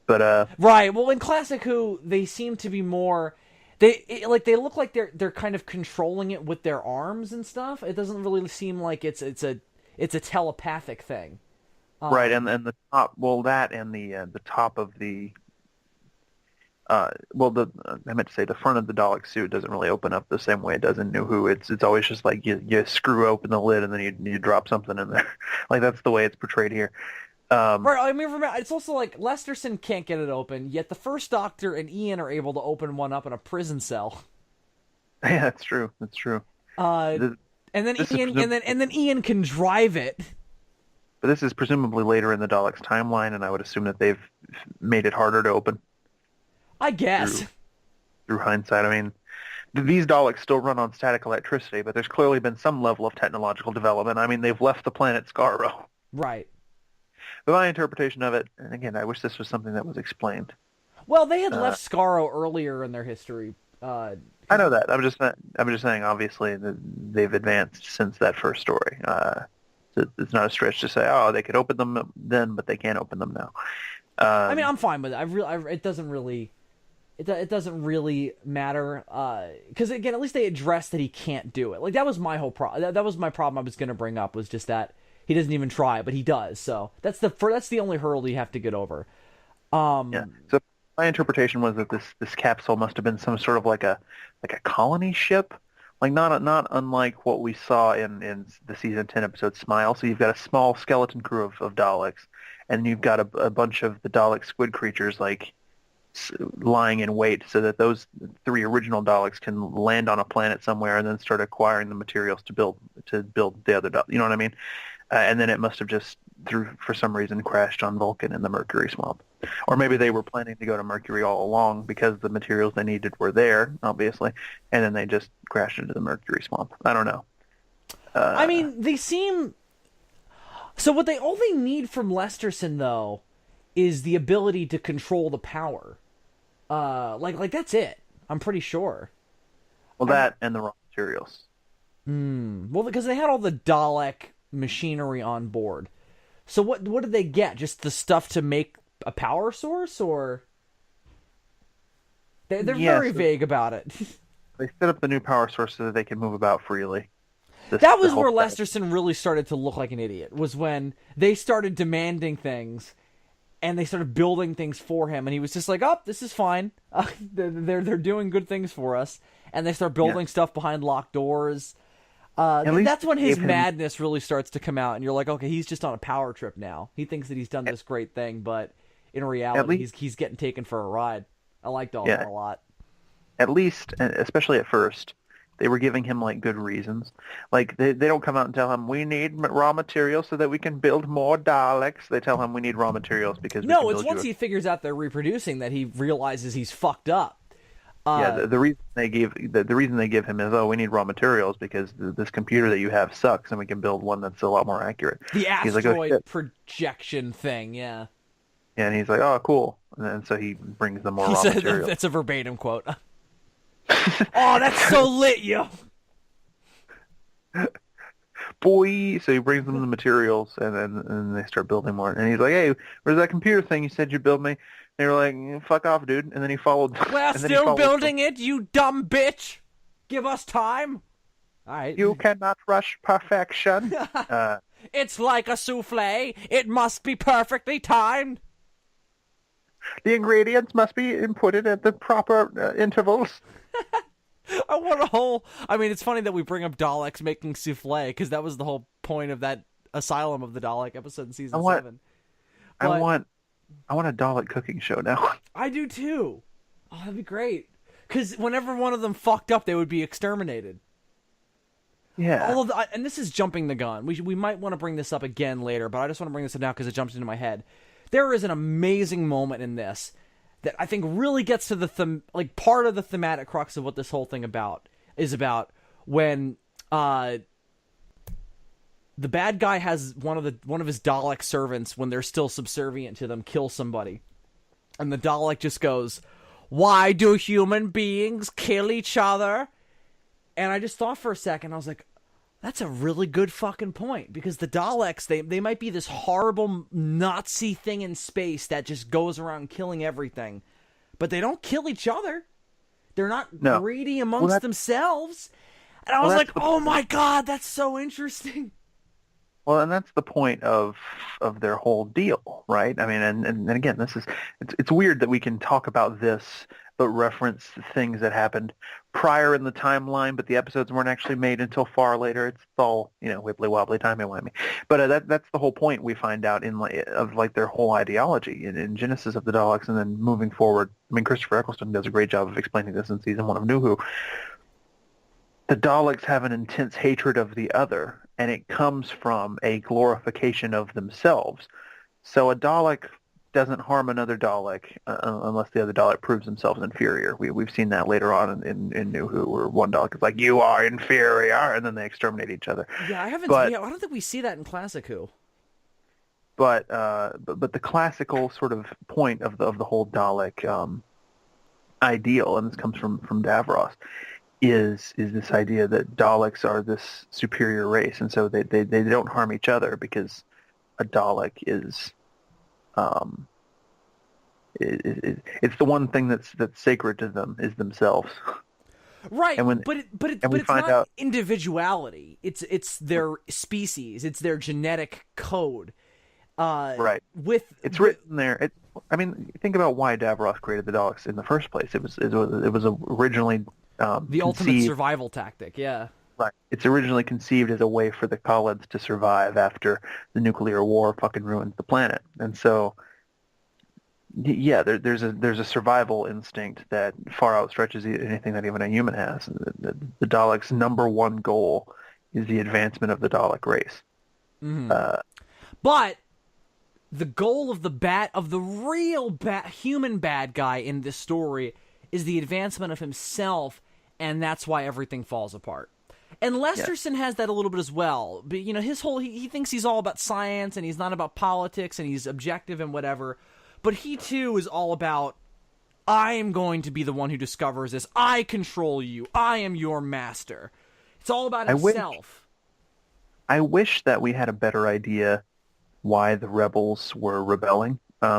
But Right. Well, in Classic Who, they seem to be more. They look like they're kind of controlling it with their arms and stuff. It doesn't really seem like it's a telepathic thing. right, and the top, well, that and the top of the I meant to say the front of the Dalek suit doesn't really open up the same way it does in New Who. It's always just like you screw open the lid and then you drop something in there. Like that's the way it's portrayed here. Right. I mean, remember, it's also like Lesterson can't get it open, yet the First Doctor and Ian are able to open one up in a prison cell. Yeah, that's true. That's true. And then This is Ian and then Ian can drive it. But this is presumably later in the Daleks timeline, and I would assume that they've made it harder to open I guess. through hindsight. I mean, these Daleks still run on static electricity, but there's clearly been some level of technological development. I mean, they've left the planet Skaro. Right. But my interpretation of it, and again, I wish this was something that was explained. Well, they had left Skaro earlier in their history. I know that. I'm just saying. Obviously, that they've advanced since that first story. So it's not a stretch to say, oh, they could open them then, but they can't open them now. I mean, I'm fine with it. It doesn't really. It doesn't really matter because again, at least they addressed that he can't do it. Like that was my whole problem. That was my problem. I was going to bring up was just that he doesn't even try, but he does. So that's the only hurdle you have to get over. Yeah. So my interpretation was that this capsule must have been some sort of like a colony ship, like not unlike what we saw in the season 10 episode Smile. So you've got a small skeleton crew of Daleks, and you've got a bunch of the Dalek squid creatures like lying in wait, so that those three original Daleks can land on a planet somewhere and then start acquiring the materials to build the other Daleks. You know what I mean? And then it must have just for some reason crashed on Vulcan in the Mercury swamp. Or maybe they were planning to go to Mercury all along because the materials they needed were there, obviously, and then they just crashed into the Mercury swamp. I don't know. I mean, they seem. So all they need from Lesterson though is the ability to control the power. Like that's it. I'm pretty sure. Well, that and the raw materials. Well, because they had all the Dalek machinery on board. So what did they get? Just the stuff to make a power source, or they're very vague about it. They set up the new power source so that they can move about freely. That was where Lesterson really started to look like an idiot. Was when they started demanding things, and they started building things for him, and he was just like, "Oh, this is fine. They're doing good things for us." And they start building stuff behind locked doors. That's when his madness really starts to come out, and you're like, okay, he's just on a power trip now. He thinks that he's done this great thing, but in reality, he's getting taken for a ride. I liked all that a lot. At least, especially at first, they were giving him like good reasons. Like they don't come out and tell him we need raw materials so that we can build more Daleks. They tell him we need raw materials because it's once he figures out they're reproducing that he realizes he's fucked up. The reason they give him is, we need raw materials because this computer that you have sucks, and we can build one that's a lot more accurate. The asteroid projection thing, yeah. Yeah, and he's like, oh, cool. And so he brings them more raw materials. That's a verbatim quote. Oh, that's so lit, yo. Boy, so he brings them the materials, and then they start building more. And he's like, hey, where's that computer thing you said you'd build me? They were like, fuck off, dude. And then he followed. We're still building it, you dumb bitch. Give us time. All right. You cannot rush perfection. It's like a souffle. It must be perfectly timed. The ingredients must be inputted at the proper intervals. I mean, it's funny that we bring up Daleks making souffle, because that was the whole point of that Asylum of the Dalek episode in season 7. I want I want a Dalek cooking show now. I do too. Oh, that'd be great. Because whenever one of them fucked up, they would be exterminated. Yeah. And this is jumping the gun. We might want to bring this up again later, but I just want to bring this up now because it jumps into my head. There is an amazing moment in this that I think really gets to the part of the thematic crux of what this whole thing is about when the bad guy has one of his Dalek servants, when they're still subservient to them, kill somebody, and the Dalek just goes, "Why do human beings kill each other?" And I just thought for a second, I was like, that's a really good fucking point, because the Daleks, they might be this horrible Nazi thing in space that just goes around killing everything, but they don't kill each other. They're not greedy amongst themselves. And I was like, oh my God, that's so interesting. Well, and that's the point of their whole deal, right? I mean, and again, it's weird that we can talk about this but reference things that happened prior in the timeline, but the episodes weren't actually made until far later. It's all, wibbly wobbly, timey-wimey. But that's the whole point we find out of their whole ideology in Genesis of the Daleks, and then moving forward. I mean, Christopher Eccleston does a great job of explaining this in season 1 of New Who. The Daleks have an intense hatred of the other, and it comes from a glorification of themselves. So a Dalek doesn't harm another Dalek unless the other Dalek proves themselves inferior. We've seen that later on in New Who, where one Dalek is like, "You are inferior," and then they exterminate each other. Yeah, I don't think we see that in Classic Who. But the classical sort of point of the whole Dalek ideal, and this comes from Davros, is this idea that Daleks are this superior race, and so they don't harm each other because a Dalek is it's the one thing that's sacred to them is themselves. Right, but it's not individuality. It's their species. It's their genetic code. Right. It's written there. I mean, think about why Davros created the Daleks in the first place. It was originally the ultimate survival tactic. Yeah. Right. It's originally conceived as a way for the Khalids to survive after the nuclear war fucking ruined the planet. And so, yeah, there's a survival instinct that far outstretches anything that even a human has. The Daleks' number one goal is the advancement of the Dalek race. Mm-hmm. But the goal of the real human bad guy in this story is the advancement of himself, and that's why everything falls apart. And Lesterson has that a little bit as well. But, his whole... He thinks he's all about science, and he's not about politics, and he's objective and whatever. But he, too, is all about, I am going to be the one who discovers this. I control you. I am your master. It's all about himself. I wish that we had a better idea why the rebels were rebelling.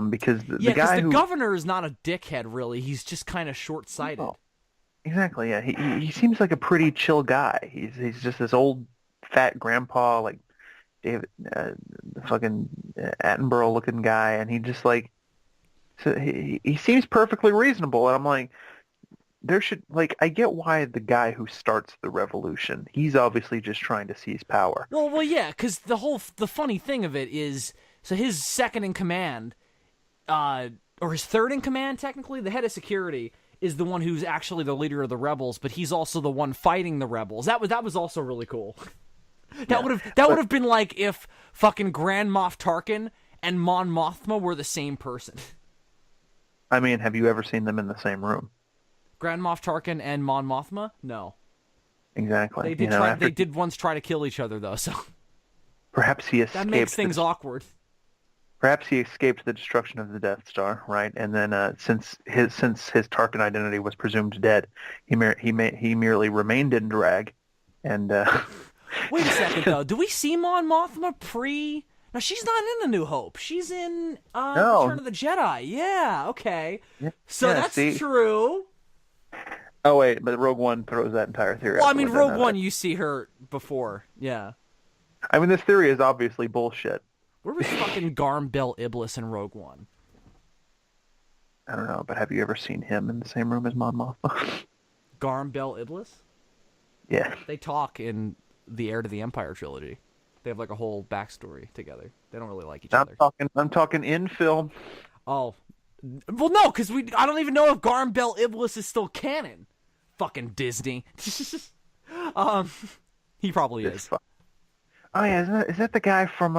Because the governor is not a dickhead, really. He's just kind of short-sighted. Oh. Exactly, yeah. He seems like a pretty chill guy. He's just this old fat grandpa, like David, fucking Attenborough looking guy, and he just so he seems perfectly reasonable. And I'm like, I get why the guy who starts the revolution, he's obviously just trying to seize power. Well, yeah, because the funny thing of it is, so his second in command, or his third in command, technically, the head of security, is the one who's actually the leader of the rebels, but he's also the one fighting the rebels. That was also really cool. That would have been like if fucking Grand Moff Tarkin and Mon Mothma were the same person. I mean, have you ever seen them in the same room? Grand Moff Tarkin and Mon Mothma? No. Exactly. They did once try to kill each other, though, so... Perhaps he escaped... That makes things awkward. Perhaps he escaped the destruction of the Death Star, right? And then since his Tarkin identity was presumed dead, he merely remained in drag. And wait a second, though. Do we see Mon Mothma pre... No, she's not in The New Hope. She's in Return of the Jedi. Yeah, okay. So that's true. Oh, wait, but Rogue One throws that entire theory out. Well, I mean, Rogue One, you see her before. Yeah. I mean, this theory is obviously bullshit. Where was fucking Garm Bel Iblis in Rogue One? I don't know, but have you ever seen him in the same room as Mon Mothma? Garm Bel Iblis? Yeah. They talk in the Heir to the Empire trilogy. They have like a whole backstory together. They don't really like each other. I'm talking in film. Oh, well, no, because I don't even know if Garm Bel Iblis is still canon. Fucking Disney. He probably is. Oh yeah, is that the guy from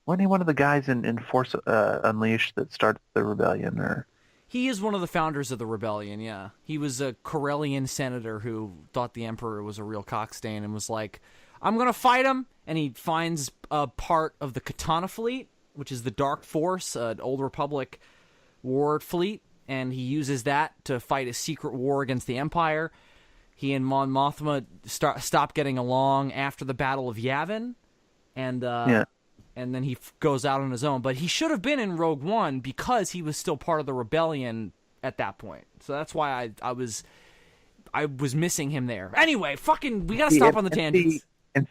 wasn't he one of the guys in Force Unleashed that started the rebellion? Or He is one of the founders of the rebellion. Yeah, he was a Corellian senator who thought the Emperor was a real cockstain and was like, "I'm gonna fight him." And he finds a part of the Katana fleet, which is the Dark Force, an Old Republic war fleet, and he uses that to fight a secret war against the Empire. He and Mon Mothma stop getting along after the Battle of Yavin, and then he goes out on his own. But he should have been in Rogue One because he was still part of the rebellion at that point. So that's why I was missing him there. Anyway, we gotta stop on the tangents.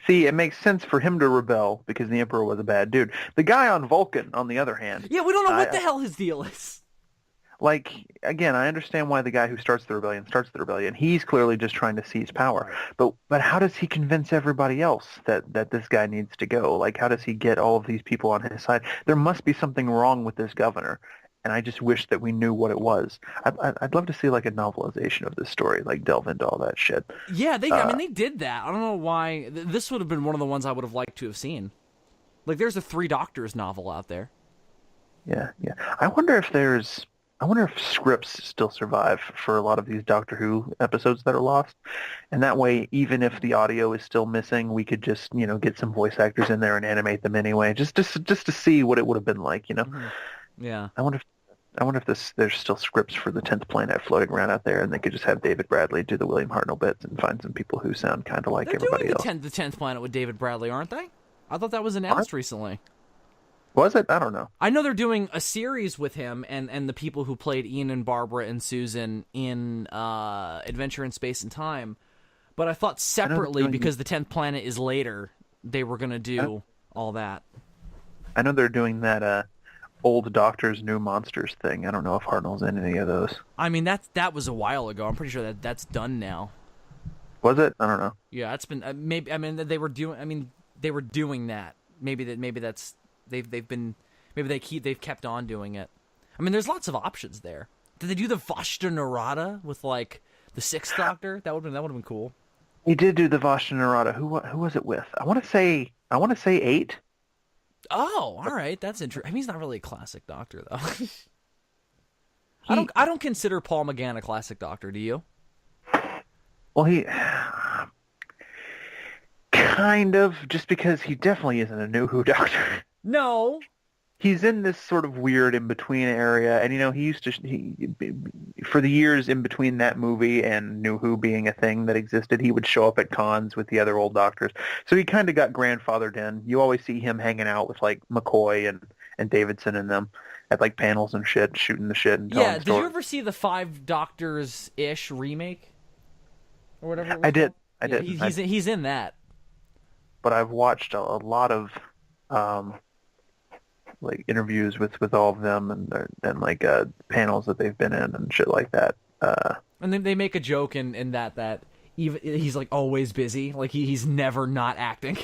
See, it makes sense for him to rebel because the Emperor was a bad dude. The guy on Vulcan, on the other hand... Yeah, we don't know what the hell his deal is. Like, again, I understand why the guy who starts the rebellion. He's clearly just trying to seize power. But how does he convince everybody else that this guy needs to go? Like, how does he get all of these people on his side? There must be something wrong with this governor. And I just wish that we knew what it was. I'd love to see like a novelization of this story, like delve into all that shit. Yeah, they did that. I don't know why. This would have been one of the ones I would have liked to have seen. Like, there's a Three Doctors novel out there. Yeah. I wonder if scripts still survive for a lot of these Doctor Who episodes that are lost. And that way, even if the audio is still missing, we could just, get some voice actors in there and animate them anyway, just to see what it would have been like, Mm-hmm. Yeah. I wonder if there's still scripts for the 10th Planet floating around out there, and they could just have David Bradley do the William Hartnell bits and find some people who sound kind of like everybody else. They're doing the 10th Planet with David Bradley, aren't they? I thought that was announced recently. Was it? I don't know. I know they're doing a series with him and the people who played Ian and Barbara and Susan in Adventure in Space and Time, but I thought separately, because the 10th Planet is later, they were going to do all that. I know they're doing that Old Doctors, New Monsters thing. I don't know if Hartnell's in any of those. I mean, that was a while ago. I'm pretty sure that's done now. Was it? I don't know. Yeah, it's been maybe. I mean, they were doing that. Maybe that's they've kept on doing it. I mean, there's lots of options there. Did they do the Vashta Narada with like the Sixth Doctor? That would have been cool. He did do the Vashta Narada. Who was it with? I want to say 8. Oh, all right, that's interesting. I mean, he's not really a classic Doctor though. I don't consider Paul McGann a classic Doctor. Do you? Well, he kind of, just because he definitely isn't a New Who Doctor. No. He's in this sort of weird in-between area, and he used to, for the years in between that movie and New Who being a thing that existed, he would show up at cons with the other old Doctors. So he kind of got grandfathered in. You always see him hanging out with like McCoy and Davidson and them at like panels and shit, shooting the shit and telling stories. Did you ever see the Five Doctors-ish remake or whatever it was I did. He's in that. But I've watched a lot of like interviews with all of them and like panels that they've been in and shit like that. And then they make a joke in that even he's like always busy, like he's never not acting.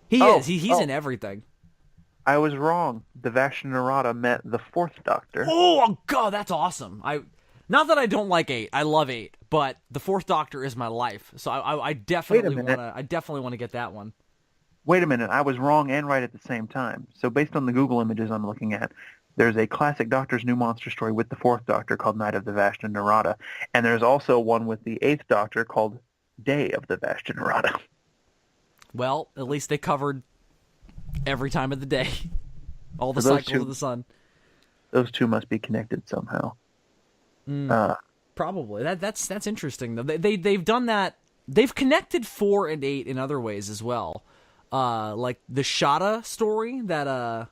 He's in everything. I was wrong. The Vashta Narada met the 4th Doctor. Oh God, that's awesome. Not that I don't like 8, I love 8, but the 4th Doctor is my life. So I definitely want to get that one. Wait a minute, I was wrong and right at the same time. So based on the Google images I'm looking at, there's a classic Doctor's New Monster story with the 4th Doctor called Night of the Vashta Narada, and there's also one with the 8th Doctor called Day of the Vashta Narada. Well, at least they covered every time of the day. All the cycles of the sun. Those two must be connected somehow. Probably. That's interesting though. They've done that. They've connected 4 and 8 in other ways as well. Like the Shada story that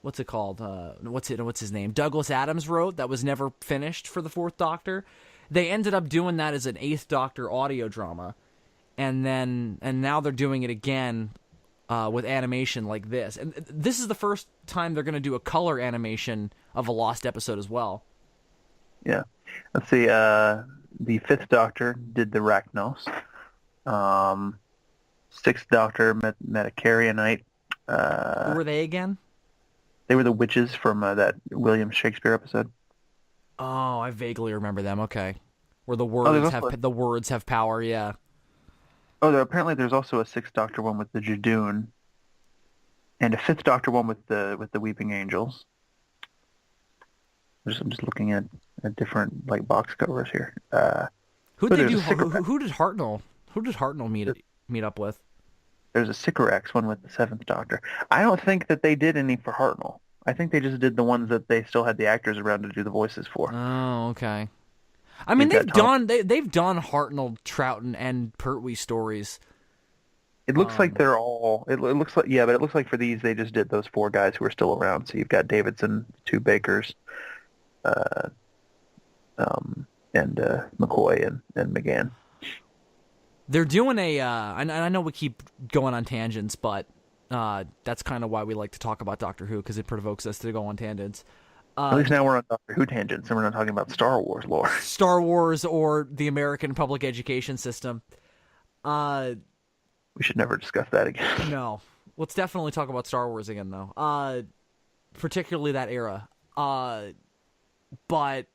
what's it called? What's his name? Douglas Adams wrote that was never finished for the 4th Doctor. They ended up doing that as an 8th Doctor audio drama, and now they're doing it again with animation like this. And this is the first time they're going to do a color animation of a lost episode as well. Yeah. Let's see. The 5th Doctor did the Rachnos. 6th Doctor met a Carrionite. Who were they again? They were the witches from that William Shakespeare episode. Oh, I vaguely remember them. Okay, where Oh, there's also the words have power. Yeah. apparently there's also a Sixth Doctor one with the Jadoon, and a Fifth Doctor one with the Weeping Angels. I'm just looking at different like box covers here. Who But did there's you? a Sycorax. Who did Hartnell? Who did Hartnell meet up with? There's a Sycorax one with the Seventh Doctor. I don't think that they did any for Hartnell. I think they just did the ones that they still had the actors around to do the voices for. Oh, okay. I mean, We've got they've done Hartnell, Troughton, and Pertwee stories. It looks like they're all. It looks like but it looks like for these they just did those four guys who are still around. So you've got Davidson, two Bakers, and McCoy and McGann. They're doing and I know we keep going on tangents, but that's kind of why we like to talk about Doctor Who, because it provokes us to go on tangents. At least now we're on Doctor Who tangents, and we're not talking about Star Wars lore. Star Wars or the American public education system. We should never discuss that again. No. Let's definitely talk about Star Wars again, though. Particularly that era. But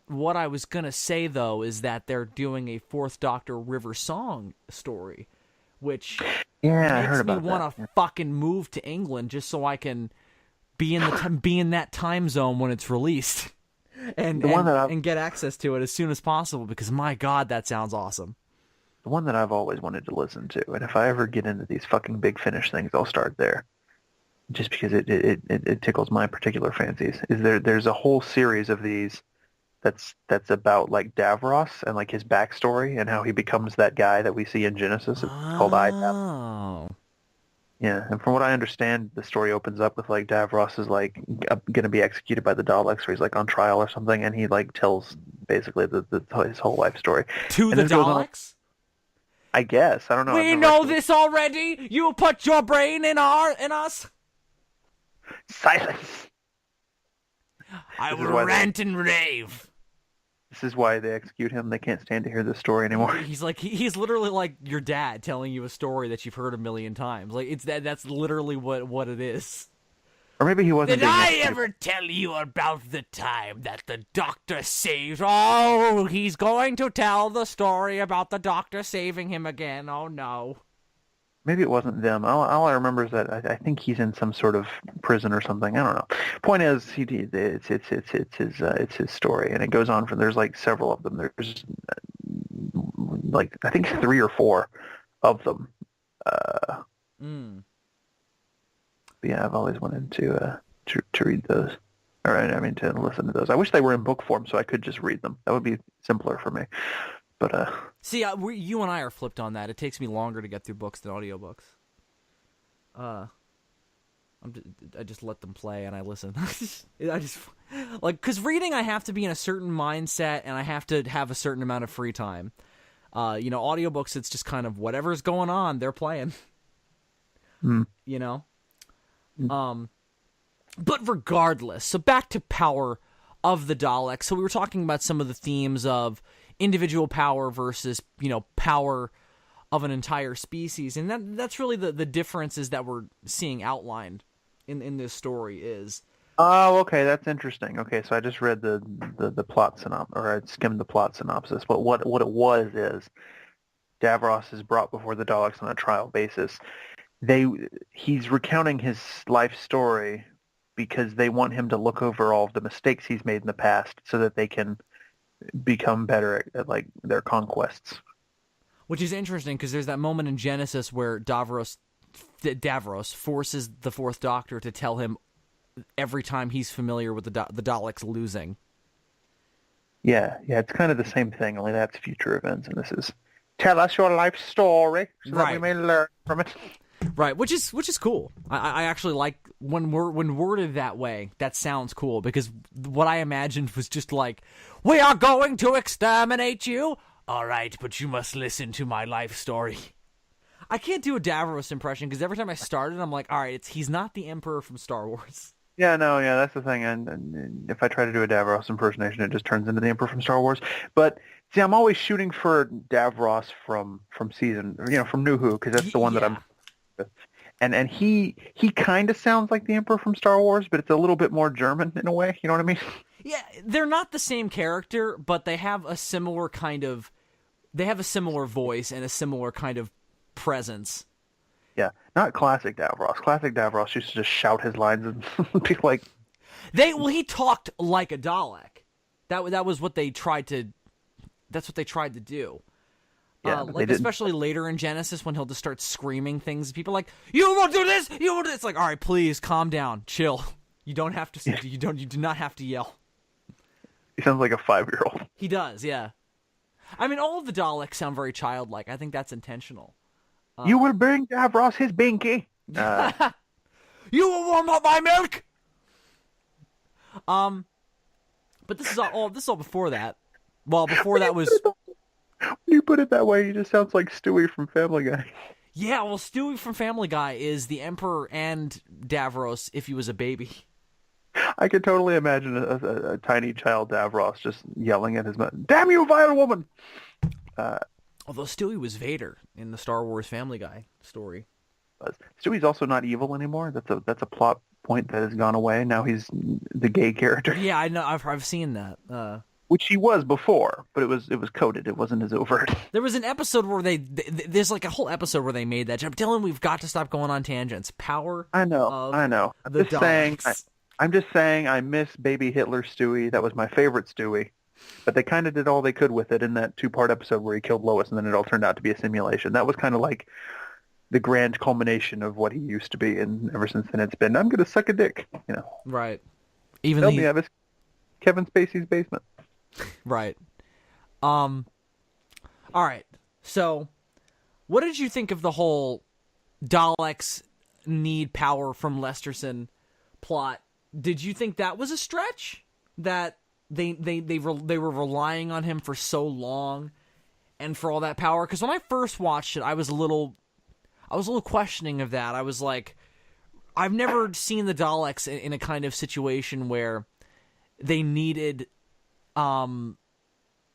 what I was going to say, though, is that they're doing a Fourth Doctor River Song story, which I heard makes me about want to fucking move to England just so I can be in that time zone when it's released and get access to it as soon as possible, because my God, that sounds awesome. The one that I've always wanted to listen to, and if I ever get into these fucking Big Finish things, I'll start there. Just because it tickles my particular fancies. There's a whole series of these that's about like Davros and like his backstory and how he becomes that guy that we see in Genesis. It's called Oh. Yeah, and from what I understand, the story opens up with like Davros is like going to be executed by the Daleks, or he's like on trial or something, and he like tells basically his whole life story. To the Daleks? I guess. I don't know. We know this already. You put your brain in us. Silence. I will rant and rave. This is why they execute him. They can't stand to hear this story anymore. He's literally like your dad telling you a story that you've heard a million times. Like that's literally what it is. Or maybe he wasn't. Did I ever tell you about the time that the Doctor saved? Oh, he's going to tell the story about the Doctor saving him again. Oh no. Maybe it wasn't them. All I remember is that I think he's in some sort of prison or something. I don't know. Point is, it's his story, and it goes on for. There's like several of them. There's like I think 3 or 4 of them. But yeah, I've always wanted to read those. All right, I mean to listen to those. I wish they were in book form so I could just read them. That would be simpler for me. But see, you and I are flipped on that. It takes me longer to get through books than audiobooks. I just let them play and I listen. I just like, because reading, I have to be in a certain mindset and I have to have a certain amount of free time. Audiobooks, it's just kind of whatever's going on, they're playing. You know. But regardless, so back to Power of the Daleks. So we were talking about some of the themes of individual power versus, power of an entire species. And that's really the differences that we're seeing outlined in this story is. Oh, okay, that's interesting. Okay, so I just read the plot synopsis, or I skimmed the plot synopsis. But what it was is Davros is brought before the Daleks on a trial basis. He's recounting his life story because they want him to look over all of the mistakes he's made in the past so that they can become better at like their conquests. Which is interesting because there's that moment in Genesis where Davros forces the Fourth Doctor to tell him every time he's familiar with the Daleks losing. Yeah, it's kind of the same thing, only that's future events, and this is tell us your life story so that we may learn from it. Right, which is cool. I actually like when worded that way. That sounds cool because what I imagined was just like, we are going to exterminate you. All right, but you must listen to my life story. I can't do a Davros impression because every time I start it, I'm like, all right, he's not the Emperor from Star Wars. Yeah, that's the thing. And if I try to do a Davros impersonation, it just turns into the Emperor from Star Wars. But see, I'm always shooting for Davros from season, from New Who, because that's the one that I'm. And he kind of sounds like the Emperor from Star Wars, but it's a little bit more German in a way. You know what I mean? Yeah, they're not the same character, but they have a similar voice and a similar kind of presence. Yeah, not classic Davros. Classic Davros used to just shout his lines and be like, He talked like a Dalek. That was what they tried to. That's what they tried to do. yeah, Especially later in Genesis when he'll just start screaming things. People are like, you won't do this. You won't do this. It's like, all right, please calm down, chill. You don't have to. You do not have to yell. He sounds like a 5-year-old. He does, yeah. I mean, all of the Daleks sound very childlike. I think that's intentional. You will bring Davros his binky. You will warm up my milk. But this is all before that. Well, before that was. When you put it that way, he just sounds like Stewie from Family Guy. Yeah, well, Stewie from Family Guy is the Emperor and Davros if he was a baby. I could totally imagine a tiny child Davros just yelling at his mother, "Damn you, vile woman!" Although Stewie was Vader in the Star Wars Family Guy story. Stewie's also not evil anymore. That's a plot point that has gone away. Now he's the gay character. Yeah, I know. I've seen that. Which he was before, but it was coded. It wasn't as overt. There was an episode where there's like a whole episode where they made that jump. Dylan, we've got to stop going on tangents. Power. I know. I'm just saying I miss baby Hitler Stewie. That was my favorite Stewie. But they kind of did all they could with it in that 2-part episode where he killed Lois, and then it all turned out to be a simulation. That was kind of like the grand culmination of what he used to be, and ever since then it's been, I'm going to suck a dick, you know. Right. Tell me I miss Kevin Spacey's basement. Right. All right. So, what did you think of the whole Daleks need power from Lesterson plot? Did you think that was a stretch? That they were relying on him for so long and for all that power? Because when I first watched it, I was a little questioning of that. I was like, I've never seen the Daleks in a kind of situation where they needed. I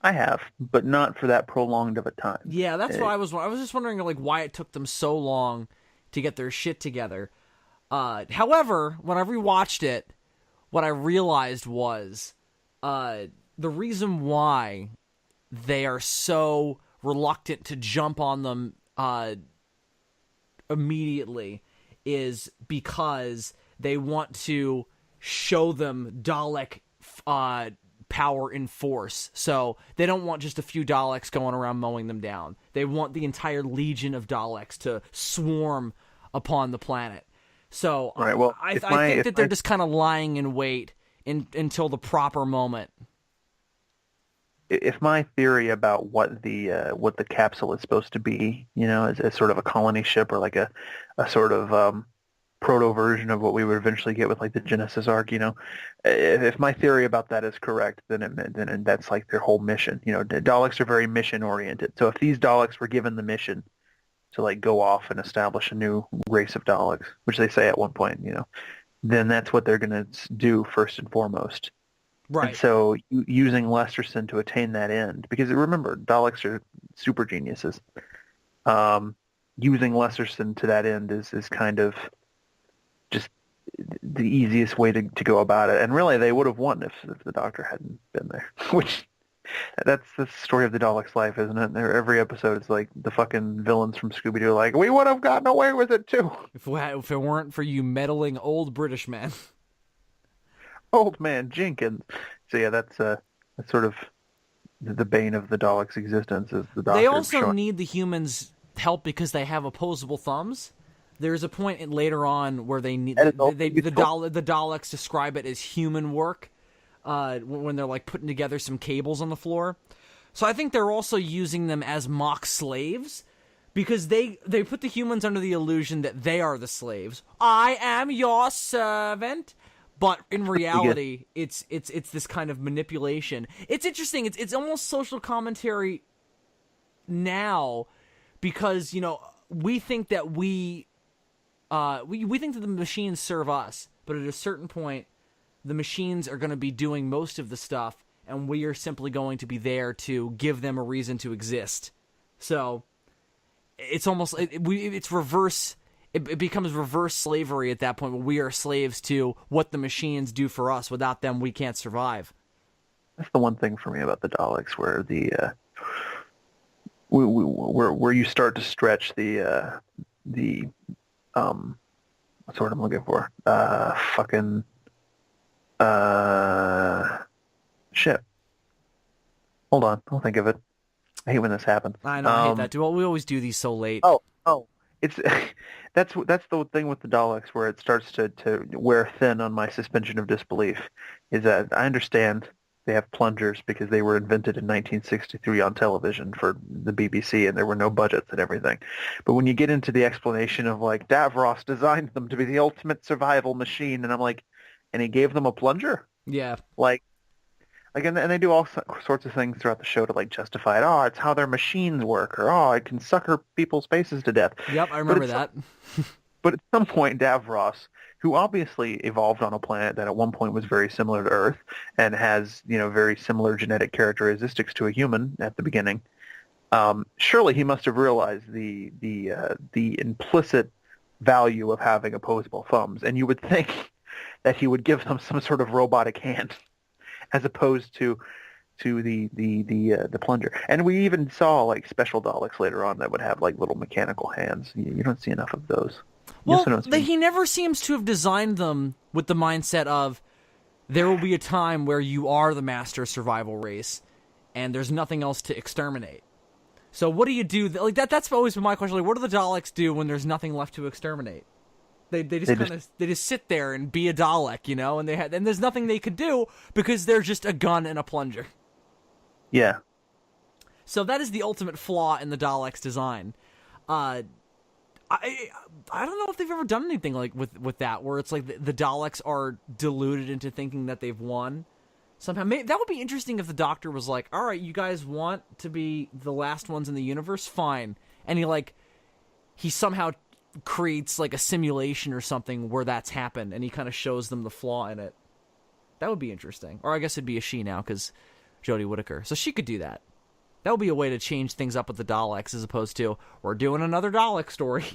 have, but not for that prolonged of a time. Yeah, that's what I was just wondering, like, why it took them so long to get their shit together. However, when I rewatched it, what I realized was the reason why they are so reluctant to jump on them immediately is because they want to show them Dalek power in force. So they don't want just a few Daleks going around mowing them down. They want the entire legion of Daleks to swarm upon the planet. So right, well, I think that they're just kind of lying in wait until the proper moment. If my theory about what the capsule is supposed to be, you know, as sort of a colony ship or like a sort of proto version of what we would eventually get with like the Genesis arc, you know, if my theory about that is correct, then that's like their whole mission. You know, Daleks are very mission oriented. So if these Daleks were given the mission to like go off and establish a new race of Daleks, which they say at one point, you know, then that's what they're going to do first and foremost. Right. And so using Lesterson to attain that end, because remember, Daleks are super geniuses. Using Lesterson to that end is kind of just the easiest way to go about it. And really, they would have won if the Doctor hadn't been there. Which, that's the story of the Daleks' life, isn't it? Every episode is like the fucking villains from Scooby-Doo like, we would have gotten away with it too. If it weren't for you meddling old British men. Old man Jenkins. So yeah, that's sort of the bane of the Daleks' existence is the Doctor. They also need the humans' help because they have opposable thumbs. There's a point later on where they need the Daleks describe it as human work when they're like putting together some cables on the floor. So I think they're also using them as mock slaves because they put the humans under the illusion that they are the slaves. I am your servant. But in reality, it's this kind of manipulation. It's interesting. It's almost social commentary now because, you know, we think that we think that the machines serve us, but at a certain point, the machines are going to be doing most of the stuff, and we are simply going to be there to give them a reason to exist. So it's almost it's reverse it becomes reverse slavery at that point, where we are slaves to what the machines do for us. Without them, we can't survive. That's the one thing for me about the Daleks, where where you start to stretch the what's the word I'm looking for? Shit. Hold on, I'll think of it. I hate when this happens. I know, I hate that too. Well, we always do these so late. Oh, it's that's the thing with the Daleks, where it starts to wear thin on my suspension of disbelief. Is that I understand they have plungers because they were invented in 1963 on television for the BBC, and there were no budgets and everything. But when you get into the explanation of like Davros designed them to be the ultimate survival machine, and I'm like, and he gave them a plunger? Yeah. Like, and they do all sorts of things throughout the show to like justify it. Oh, it's how their machines work, or oh, it can sucker people's faces to death. Yep, I remember that. But at some point, Davros, who obviously evolved on a planet that at one point was very similar to Earth and has, very similar genetic characteristics to a human at the beginning, surely he must have realized the implicit value of having opposable thumbs, and you would think that he would give them some sort of robotic hand, as opposed to the plunger. And we even saw like special Daleks later on that would have like little mechanical hands. You don't see enough of those. Well, he never seems to have designed them with the mindset of there will be a time where you are the master survival race and there's nothing else to exterminate. So what do you do? Like that's always been my question. Like, what do the Daleks do when there's nothing left to exterminate? They just sit there and be a Dalek, and there's nothing they could do because they're just a gun and a plunger. Yeah. So that is the ultimate flaw in the Daleks' design. I don't know if they've ever done anything like with that, where it's like the Daleks are deluded into thinking that they've won. Somehow, that would be interesting if the Doctor was like, "All right, you guys want to be the last ones in the universe? Fine," and he somehow creates like a simulation or something where that's happened, and he kind of shows them the flaw in it. That would be interesting. Or I guess it'd be a she now because Jodie Whittaker, so she could do that. That would be a way to change things up with the Daleks, as opposed to we're doing another Dalek story.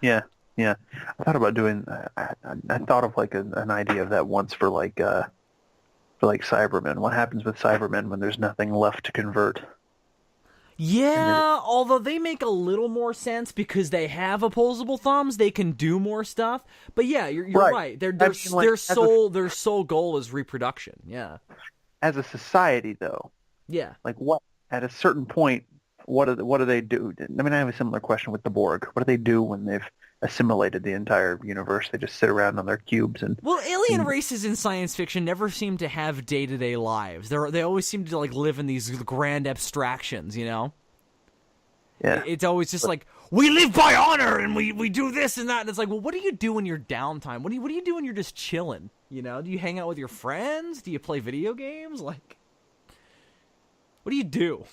Yeah. I thought about doing. I thought of like an idea of that once for like Cybermen. What happens with Cybermen when there's nothing left to convert? Yeah, although they make a little more sense because they have opposable thumbs, they can do more stuff. But yeah, you're right. Their sole goal is reproduction. Yeah. As a society, though. Yeah. Like what? At a certain point, what do they do? I mean, I have a similar question with the Borg. What do they do when they've assimilated the entire universe? They just sit around on their cubes and. Well, alien races in science fiction never seem to have day-to-day lives. They always seem to like live in these grand abstractions, Yeah. It's always just like we live by honor and we do this and that. And it's like, well, what do you do in your downtime? What do you do when you're just chilling? Do you hang out with your friends? Do you play video games? Like, what do you do?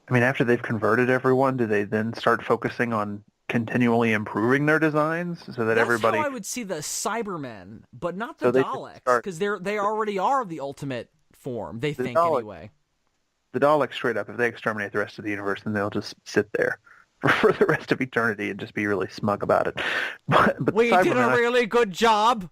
I mean, after they've converted everyone, do they then start focusing on continually improving their designs so that everybody? That's how I would see the Cybermen, but not the Daleks, because they already are the ultimate form. They think anyway. The Daleks, straight up, if they exterminate the rest of the universe, then they'll just sit there for the rest of eternity and just be really smug about it. But we did a really good job.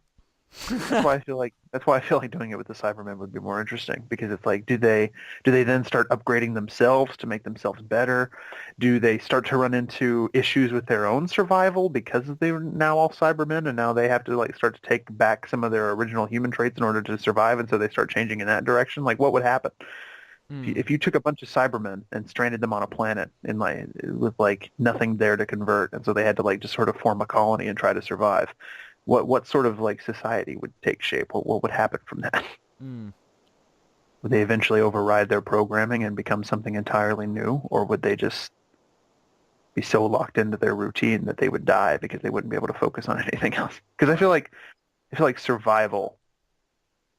That's why I feel like doing it with the Cybermen would be more interesting, because it's like, do they then start upgrading themselves to make themselves better? Do they start to run into issues with their own survival because they're now all Cybermen and now they have to like start to take back some of their original human traits in order to survive, and so they start changing in that direction? Like, what would happen if you took a bunch of Cybermen and stranded them on a planet with like nothing there to convert, and so they had to like just sort of form a colony and try to survive? What sort of like society would take shape? What would happen from that? Would they eventually override their programming and become something entirely new, or would they just be so locked into their routine that they would die because they wouldn't be able to focus on anything else? Because I feel like survival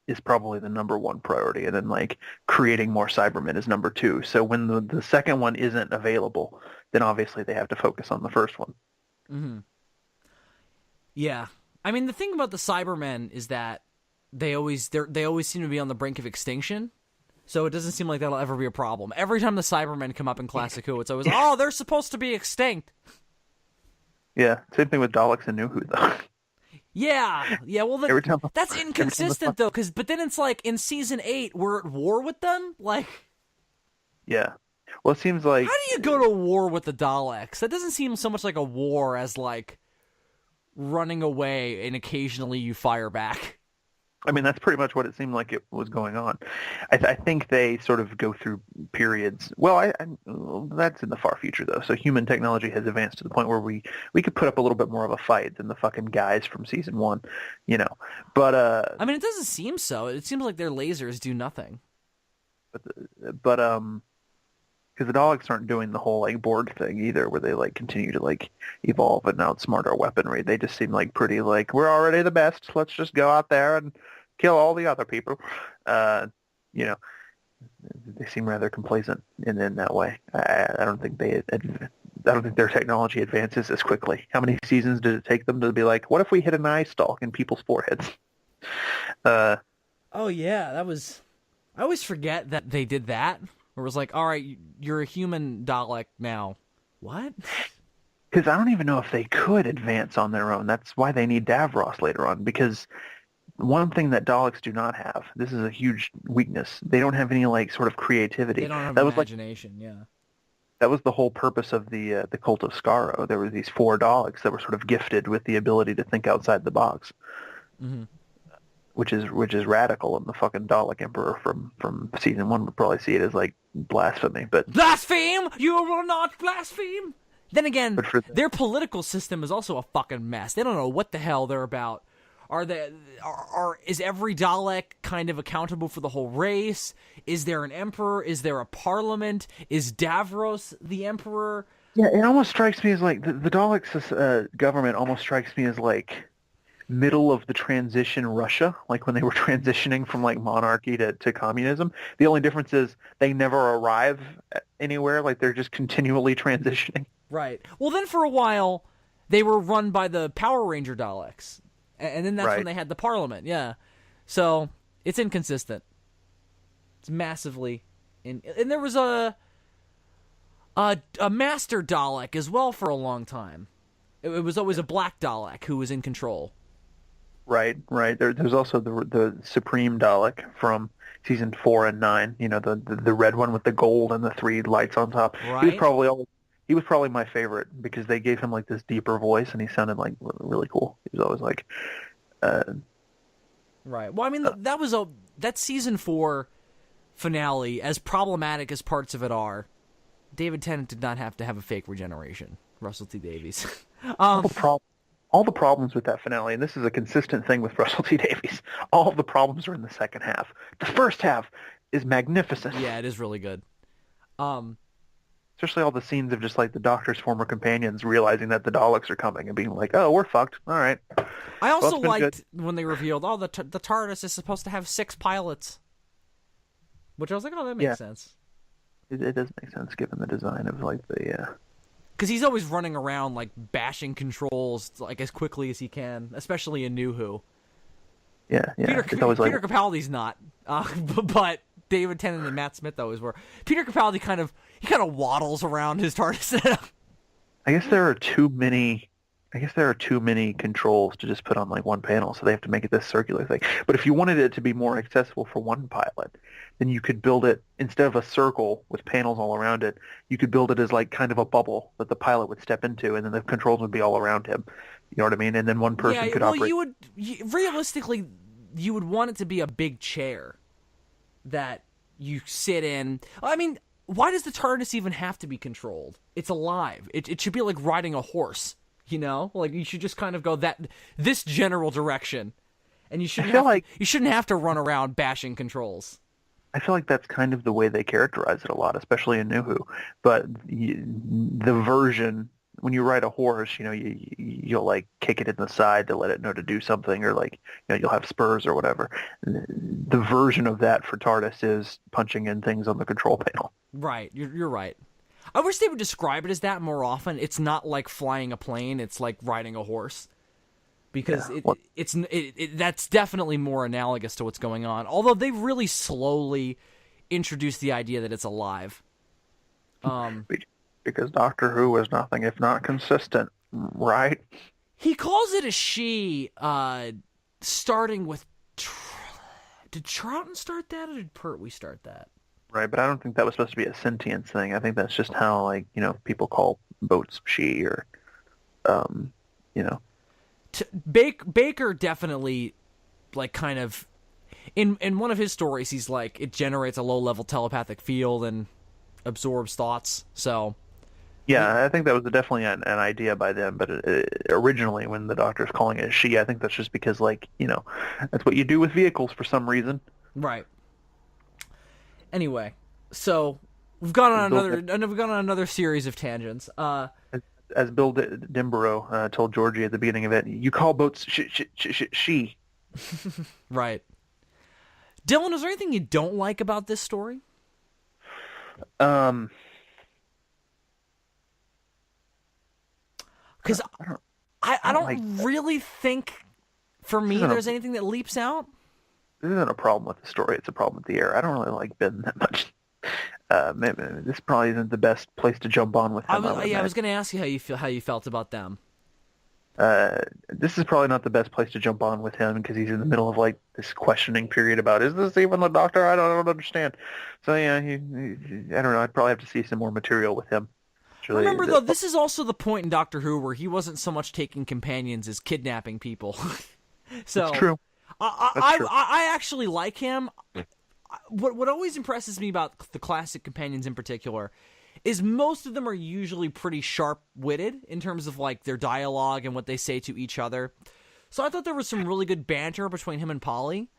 is probably the number one priority, and then like creating more Cybermen is number two. So when the second one isn't available, then obviously they have to focus on the first one. Mm-hmm. Yeah. I mean, the thing about the Cybermen is that they always seem to be on the brink of extinction, so it doesn't seem like that'll ever be a problem. Every time the Cybermen come up in Classic Who, it's always, they're supposed to be extinct. Yeah, same thing with Daleks and New Who, though. Yeah, yeah. Well, Every time, that's every time inconsistent though, but then it's like in season 8 we're at war with them. Like, yeah. Well, it seems how like, do you go to war with the Daleks? That doesn't seem so much like a war as like running away and occasionally you fire back. I mean, that's pretty much what it seemed like it was going on. I think they sort of go through periods. Well, well, that's in the far future, though. So human technology has advanced to the point where we could put up a little bit more of a fight than the fucking guys from season 1, you know. But I mean, it doesn't seem so. It seems like their lasers do nothing. but because the Daleks aren't doing the whole like Borg thing either, where they like continue to like evolve and outsmart our weaponry. They just seem like pretty like we're already the best. Let's just go out there and kill all the other people. You know, they seem rather complacent in that way. I don't think I don't think their technology advances as quickly. How many seasons did it take them to be like, what if we hit an eye stalk in people's foreheads? Oh yeah, that was. I always forget that they did that. Where it was like, all right, you're a human Dalek now. What? Because I don't even know if they could advance on their own. That's why they need Davros later on. Because one thing that Daleks do not have, this is a huge weakness. They don't have any like sort of creativity. They don't have That was imagination. Yeah. that was the whole purpose of the cult of Skaro. There were these 4 Daleks that were sort of gifted with the ability to think outside the box, Mm-hmm. which is radical. And the fucking Dalek Emperor from season 1 would probably see it as like blasphemy. But Blaspheme! You will not blaspheme! Then again, But for their political system is also a fucking mess. They don't know what the hell they're about. Is every Dalek kind of accountable for the whole race? Is there an emperor? Is there a parliament? Is Davros the emperor? yeah, it almost strikes me as like the Daleks' government almost strikes me as like middle of the transition Russia, like when they were transitioning from like monarchy to communism. The only difference is they never arrive anywhere, like they're just continually transitioning. Right. Well, then for a while, they were run by the Power Ranger Daleks. And then that's when Right. they had the Parliament, yeah. So, it's inconsistent. It's massively... And there was a Master Dalek as well for a long time. It was always a black Dalek who was in control. Right, right. There's also the Supreme Dalek from season 4 and 9. You know, the red one with the gold and the 3 lights on top. Right. He was probably my favorite because they gave him like this deeper voice and he sounded like really cool. He was always like, Right. Well, I mean, that season 4 finale, as problematic as parts of it are, David Tennant did not have to have a fake regeneration. Russell T Davies. all the problems with that finale, and this is a consistent thing with Russell T Davies. All of the problems are in the second half. The first half is magnificent. Yeah, it is really good. Especially all the scenes of just like the Doctor's former companions realizing that the Daleks are coming and being like, "Oh, we're fucked. All right." I also it's been liked when they revealed, the TARDIS is supposed to have 6 pilots. Which I was like, oh, that makes sense. It does make sense given the design of like the. Because he's always running around like bashing controls like as quickly as he can, especially in New Who. Yeah. Peter, always Peter Capaldi's not, but David Tennant and Matt Smith always were. Peter Capaldi kind of waddles around his TARDIS. I guess there are too many. I guess there are too many controls to just put on like one panel, so they have to make it this circular thing. But if you wanted it to be more accessible for one pilot, then you could build it instead of a circle with panels all around it. You could build it as like kind of a bubble that the pilot would step into, and then the controls would be all around him. You know what I mean? And then one person could operate. Realistically, you would want it to be a big chair that you sit in. I mean, why does the TARDIS even have to be controlled? It's alive. It should be like riding a horse. You know, like you should just kind of go this general direction, and you shouldn't have to run around bashing controls. I feel like that's kind of the way they characterize it a lot, especially in New Who. But the version when you ride a horse, you know, you'll like kick it in the side to let it know to do something, or like, you know, you'll have spurs or whatever. The version of that for TARDIS is punching in things on the control panel. Right, you're right. I wish they would describe it as that more often. It's not like flying a plane; it's like riding a horse, because that's definitely more analogous to what's going on. Although they've really slowly introduced the idea that it's alive. Because Doctor Who is nothing if not consistent. Right. He calls it a she, starting with... Did Troughton start that, or did Pertwee start that? Right, but I don't think that was supposed to be a sentience thing. I think that's just how, like, people call boats she or, um, you know. Baker definitely, like, kind of... In one of his stories, he's like, it generates a low-level telepathic field and absorbs thoughts, so... Yeah, I think that was definitely an idea by them, but originally when the Doctor's calling it she, I think that's just because, like, that's what you do with vehicles for some reason. Right. Anyway, so we've gone on another series of tangents. As Bill Dimborough told Georgie at the beginning of it, you call boats she. Right. Dylan, is there anything you don't like about this story? Because I don't really think, for me, there's anything that leaps out. This isn't a problem with the story. It's a problem with the air. I don't really like Ben that much. Maybe this probably isn't the best place to jump on with him. I was going to ask you how you felt about them. This is probably not the best place to jump on with him because he's in the middle of like this questioning period about, is this even the Doctor? I don't understand. So yeah, I don't know. I'd probably have to see some more material with him. Remember, though, this is also the point in Doctor Who where he wasn't so much taking companions as kidnapping people. So that's true. I actually like him. What always impresses me about the classic companions in particular is most of them are usually pretty sharp-witted in terms of like their dialogue and what they say to each other. So I thought there was some really good banter between him and Polly.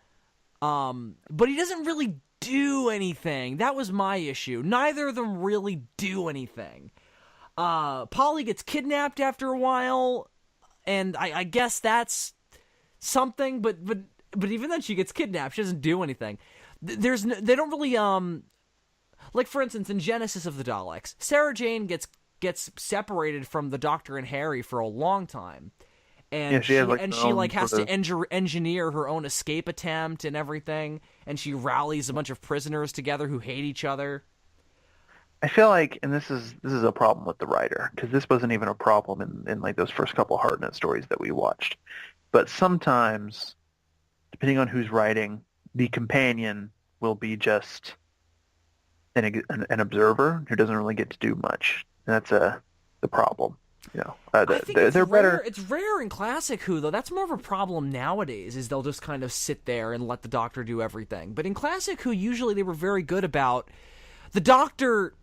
But he doesn't really do anything. That was my issue. Neither of them really do anything. Polly gets kidnapped after a while, and I guess that's something, but even then she gets kidnapped. She doesn't do anything. They don't really, like, for instance, in Genesis of the Daleks, Sarah Jane gets separated from the Doctor and Harry for a long time. And she has to engineer her own escape attempt and everything, and she rallies a bunch of prisoners together who hate each other. I feel like, and this is a problem with the writer, because this wasn't even a problem in like those first couple Hartnett stories that we watched. But sometimes, depending on who's writing, the companion will be just an observer who doesn't really get to do much. And that's the problem. I think they're better. It's rare in classic Who, though. That's more of a problem nowadays, is they'll just kind of sit there and let the Doctor do everything. But in classic Who, usually they were very good about the Doctor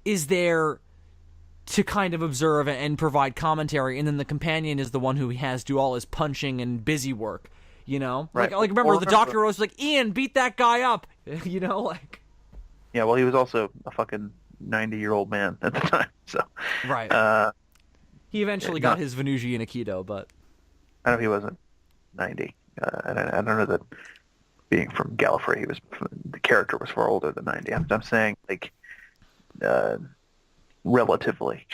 is there to kind of observe and provide commentary, and then the companion is the one who has to do all his punching and busy work, Right. Like remember, the Doctor was like, Ian, beat that guy up, like... Yeah, well, he was also a fucking 90-year-old man at the time, so... Right. He eventually got his Venusian Aikido, but... I know he wasn't 90. And I don't know that being from Gallifrey, the character was far older than 90. I'm saying, like... relatively,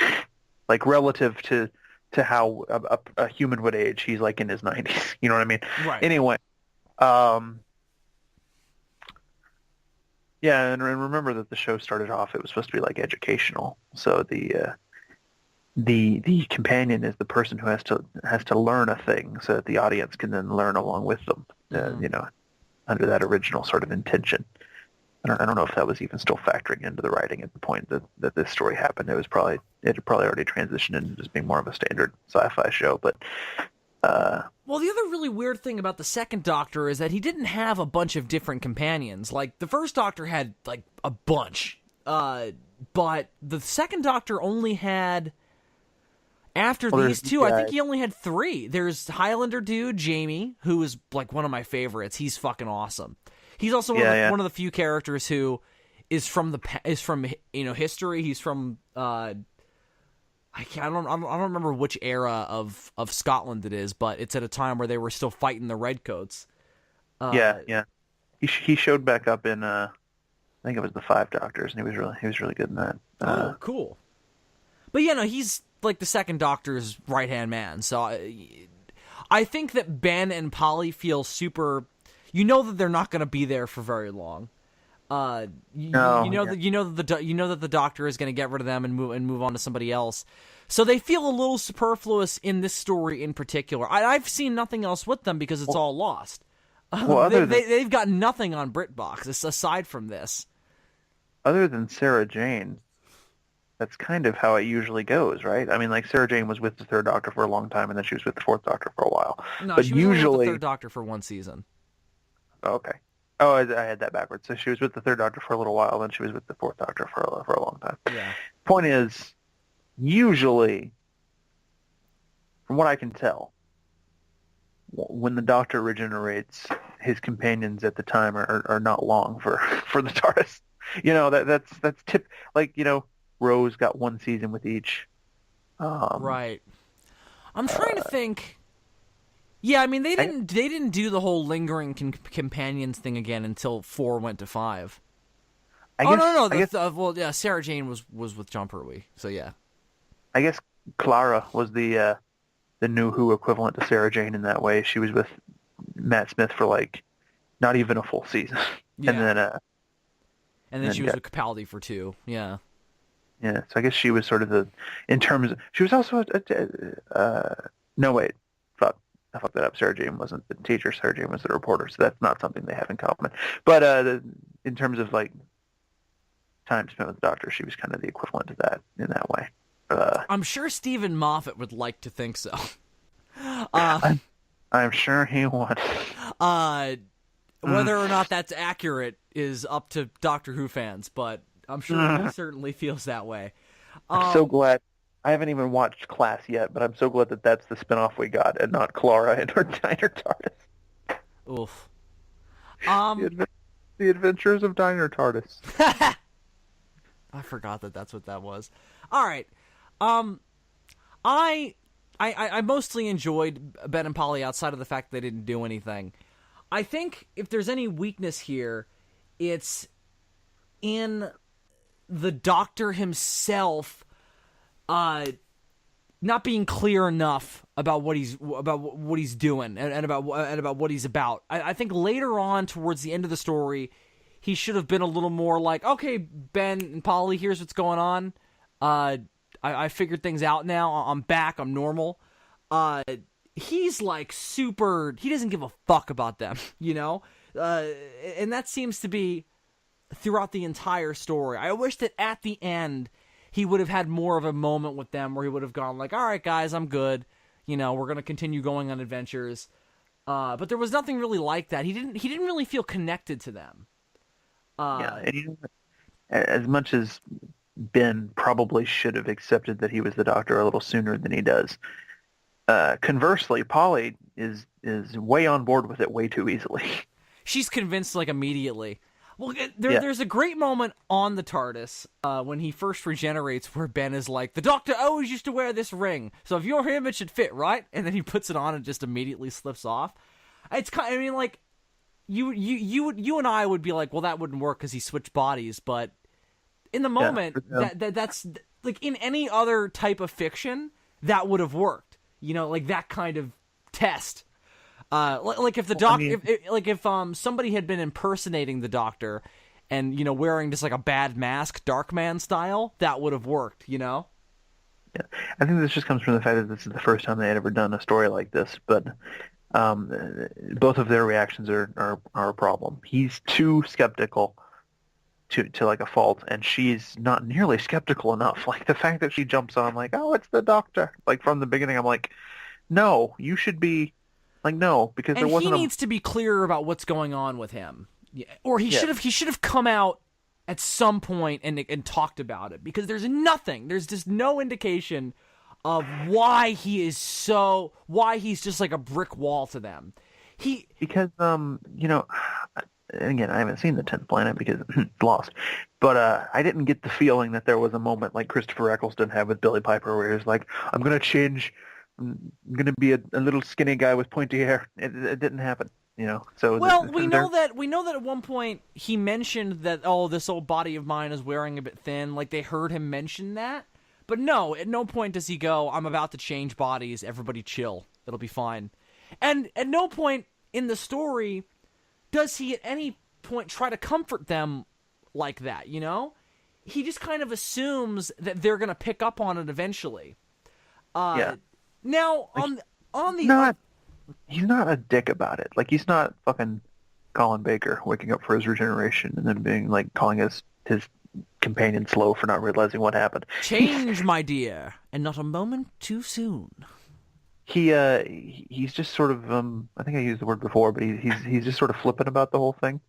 like relative to how a human would age, he's like in his 90s. You know what I mean? Right. Anyway, yeah, and remember that the show started off, it was supposed to be like educational. So the companion is the person who has to learn a thing, so that the audience can then learn along with them. Under that original sort of intention. I don't know if that was even still factoring into the writing at the point that this story happened. It had probably already transitioned into just being more of a standard sci-fi show. But well, the other really weird thing about the second Doctor is that he didn't have a bunch of different companions. Like the first Doctor had like a bunch, but the second Doctor only had. After these two, I think he only had 3. There's Highlander dude Jamie, who is like one of my favorites. He's fucking awesome. He's also one of the few characters who is from history. He's from I don't remember which era of Scotland it is, but it's at a time where they were still fighting the Redcoats. Yeah. He showed back up in I think it was the 5 Doctors, and he was really good in that. Oh, cool. But he's like the second Doctor's right-hand man. So I think that Ben and Polly feel super... that they're not going to be there for very long. No, you know yeah. that the doctor is going to get rid of them and move on to somebody else. So they feel a little superfluous in this story in particular. I've seen nothing else with them because it's all lost. Well, They've got nothing on BritBox aside from this. other than Sarah Jane, that's kind of how it usually goes, right? I mean, like Sarah Jane was with the Third Doctor for a long time, and then she was with the Fourth Doctor for a while. No, But she was only with the usually, Third Doctor for one season. okay. Oh, I had that backwards. So she was with the Third Doctor for a little while, then she was with the Fourth Doctor for a long time. Yeah. Point is, usually, from what I can tell, when the Doctor regenerates, his companions at the time are not long for the TARDIS. That's tip, like, Rose got one season with each. Right. I'm trying to think. Yeah, I mean they didn't do the whole lingering companions thing again until 4 went to 5. No. Sarah Jane was with John Pertwee. So yeah. I guess Clara was the new Who equivalent to Sarah Jane in that way. She was with Matt Smith for like not even a full season, Yeah. and then she was with Capaldi for 2. Yeah. Yeah, so I guess she was sort of she was also no, wait, fuck, I fucked that up. Sarah Jane wasn't the teacher. Sarah Jane was the reporter, so that's not something they have in common. But in terms of like time spent with the Doctor, she was kind of the equivalent to that in that way. I'm sure Stephen Moffat would like to think so. I'm sure he would. Whether or not that's accurate is up to Doctor Who fans, but I'm sure he certainly feels that way. I'm so glad. I haven't even watched Class yet, but I'm so glad that that's the spinoff we got and not Clara and her Diner TARDIS. Oof. The Adventures of Diner TARDIS. I forgot that's what that was. All right. I mostly enjoyed Ben and Polly outside of the fact that they didn't do anything. I think if there's any weakness here, it's in the Doctor himself not being clear enough about what he's doing and about what he's about. I think later on towards the end of the story, he should have been a little more like, okay, Ben and Polly, here's what's going on. I figured things out now. I'm back. I'm normal. He's like super. He doesn't give a fuck about them, and that seems to be throughout the entire story. I wish that at the end he would have had more of a moment with them where he would have gone like, all right, guys, I'm good. We're going to continue going on adventures. But there was nothing really like that. He didn't really feel connected to them. And as much as Ben probably should have accepted that he was the Doctor a little sooner than he does, conversely, Polly is way on board with it way too easily. She's convinced like immediately. Well, there's a great moment on the TARDIS when he first regenerates where Ben is like, the Doctor always used to wear this ring, so if you're him, it should fit, right? And then he puts it on and just immediately slips off. It's kind of, I mean, like, you and I would be like, well, that wouldn't work because he switched bodies, but in the moment, that's like in any other type of fiction, that would have worked. Like that kind of test. Like if the Doctor, if somebody had been impersonating the Doctor, and wearing just like a bad mask, Darkman style, that would have worked. Yeah, I think this just comes from the fact that this is the first time they had ever done a story like this. But both of their reactions are a problem. He's too skeptical to like a fault, and she's not nearly skeptical enough. Like the fact that she jumps on like, oh, it's the Doctor. Like from the beginning, I'm like, no, you should be. Like no, because there wasn't. And he needs to be clearer about what's going on with him, or he should have come out at some point and talked about it, because there's just no indication of why he's just like a brick wall to them. Because again, I haven't seen the 10th Planet because it's lost, but I didn't get the feeling that there was a moment like Christopher Eccleston had with Billy Piper where he was like, I'm gonna change. I'm going to be a little skinny guy with pointy hair. It didn't happen, So we know that at one point he mentioned that, oh, this old body of mine is wearing a bit thin. Like they heard him mention that, but no, at no point does he go, I'm about to change bodies. Everybody chill. It'll be fine. And at no point in the story does he at any point try to comfort them like that, you know? He just kind of assumes that they're going to pick up on it eventually. Yeah. Now, Like, on the... he's not a dick about it. Like, he's not fucking Colin Baker waking up for his regeneration and then being like calling his companion slow for not realizing what happened. Change, my dear, and not a moment too soon. He's just sort of I think I used the word before, but he's just sort of flippant about the whole thing.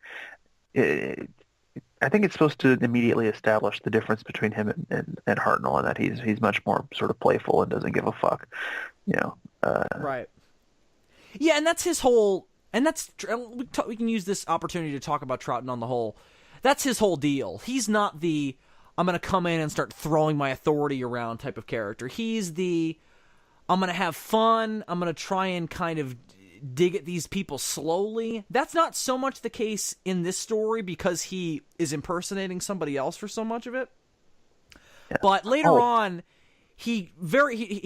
I think it's supposed to immediately establish the difference between him and Hartnell, and that he's much more sort of playful and doesn't give a fuck, you know. Right. Yeah, and that's his whole... And that's... We can use this opportunity to talk about Troughton on the whole. That's his whole deal. He's not the, I'm going to come in and start throwing my authority around type of character. He's the, I'm going to have fun. I'm going to try and kind of dig at these people slowly. That's not so much the case in this story because he is impersonating somebody else for so much of it. Yeah. But later on, he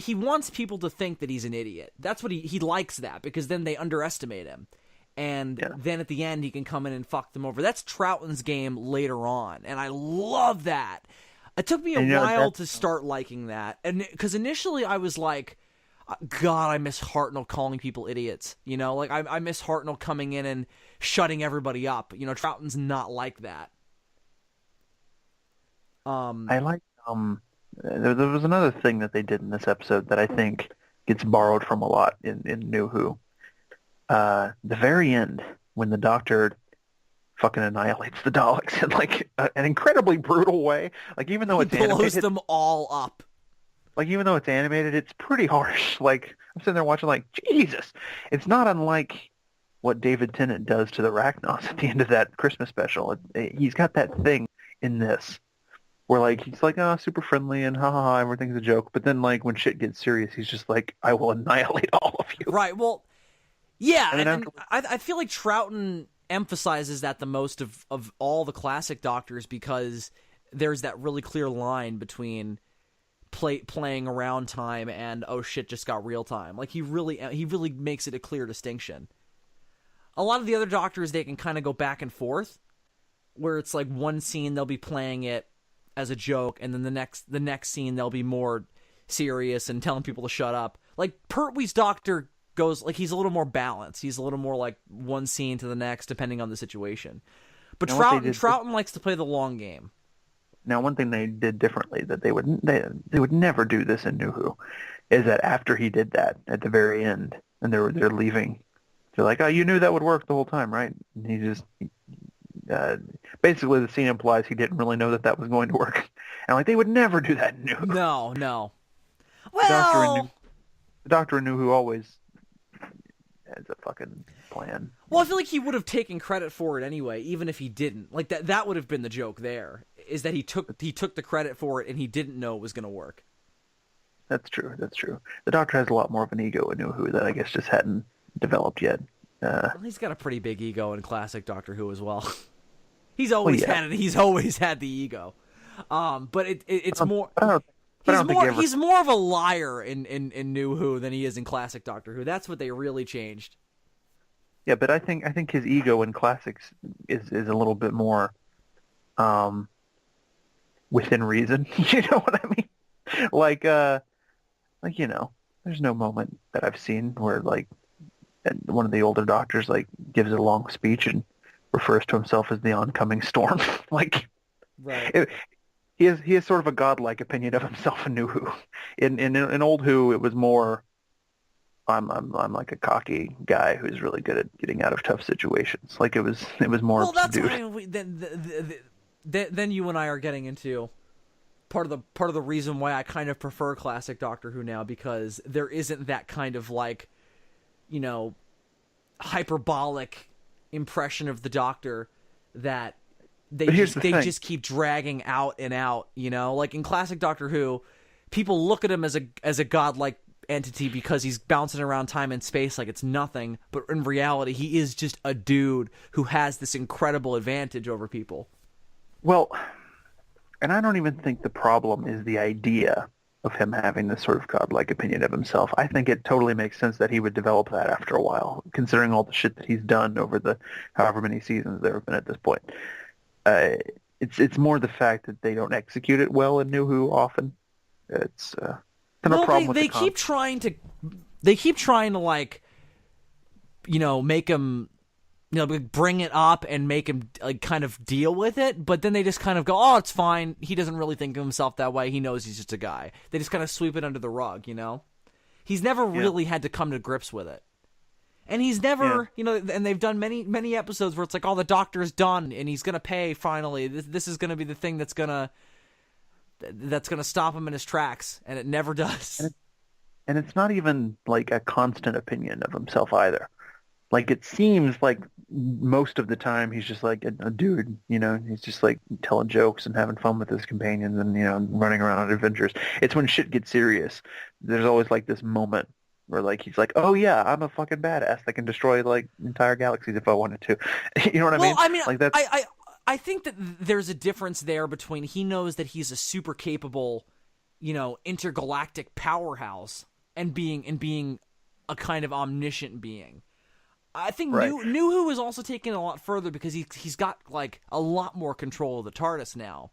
wants people to think that he's an idiot. That's what he likes that, because then they underestimate him. And then at the end, he can come in and fuck them over. That's Troughton's game later on, and I love that. It took me a while to start liking that, and because initially I was like, God, I miss Hartnell calling people idiots. You know, like I miss Hartnell coming in and shutting everybody up. You know, Troughton's not like that. I like there was another thing that they did in this episode that I think gets borrowed from a lot in New Who. The very end, when the Doctor fucking annihilates the Daleks in like an incredibly brutal way, like even though it's blows animated, them all up. like even though it's animated, it's pretty harsh. Like I'm sitting there watching, like Jesus. It's not unlike what David Tennant does to the Rachnos at the end of that Christmas special. He's got that thing in this where like he's like, oh, super friendly and ha ha ha, everything's a joke. But then like when shit gets serious, he's just like, I will annihilate all of you. Right. Well. Yeah, and I feel like Troughton emphasizes that the most of all the classic Doctors, because there's that really clear line between playing around time and oh shit, just got real time. Like he really makes it a clear distinction. A lot of the other Doctors, they can kind of go back and forth, where it's like one scene they'll be playing it as a joke, and then the next scene they'll be more serious and telling people to shut up. Like Pertwee's Doctor goes, like, he's a little more balanced. He's a little more like one scene to the next, depending on the situation. But Troughton likes to play the long game. Now, one thing they did differently that they would never do this in New Who is that after he did that at the very end, and they're leaving, they're like, "Oh, you knew that would work the whole time, right?" And he just basically, the scene implies he didn't really know that was going to work, and like they would never do that in New Who. No. Well, the Doctor in New Who always has a fucking plan. Well, I feel like he would have taken credit for it anyway, even if he didn't. Like that would have been the joke there, is that he took the credit for it and he didn't know it was going to work. That's true. The Doctor has a lot more of an ego in New Who that I guess just hadn't developed yet. Well, he's got a pretty big ego in classic Doctor Who as well. He's always had it. He's always had the ego. But it's more. He's more of a liar in New Who than he is in classic Doctor Who. That's what they really changed. Yeah, but I think his ego in classics is a little bit more within reason. You know what I mean? Like you know, there's no moment that I've seen where like one of the older Doctors like gives a long speech and refers to himself as the oncoming storm. Like, right. He has sort of a godlike opinion of himself in New Who. In Old Who, it was more, I'm like a cocky guy who's really good at getting out of tough situations. Like it was more. Well, that's subdued. Then you and I are getting into part of the reason why I kind of prefer classic Doctor Who now, because there isn't that kind of like, you know, hyperbolic impression of the Doctor that they just keep dragging out and out, you know? Like in classic Doctor Who, people look at him as a godlike entity because he's bouncing around time and space like it's nothing, but in reality he is just a dude who has this incredible advantage over people. Well, and I don't even think the problem is the idea of him having this sort of godlike opinion of himself. I think it totally makes sense that he would develop that after a while, considering all the shit that he's done over the however many seasons there have been at this point. it's more the fact that they don't execute it well in New Who often. It's kind of a Well, problem with they the keep trying to like, make him, like, bring it up and make him like kind of deal with it, but then they just kind of go, oh, it's fine. He doesn't really think of himself that way. He knows he's just a guy. They just kind of sweep it under the rug, He's never really had to come to grips with it. And he's never, and they've done many episodes where it's like, oh, the doctor's done and he's going to pay finally. This is going to be the thing that's going to stop him in his tracks, and it never does. And it's not even like a constant opinion of himself either. Like it seems like most of the time he's just like a dude, he's just like telling jokes and having fun with his companions and, running around on adventures. It's when shit gets serious. There's always like this moment where like he's like, oh yeah, I'm a fucking badass that can destroy like entire galaxies if I wanted to. You know what I mean? Well, I mean, like that's... I think that there's a difference there between he knows that he's a super capable, intergalactic powerhouse and being a kind of omniscient being. I think Right. New Who is also taken a lot further because he's got like a lot more control of the TARDIS now.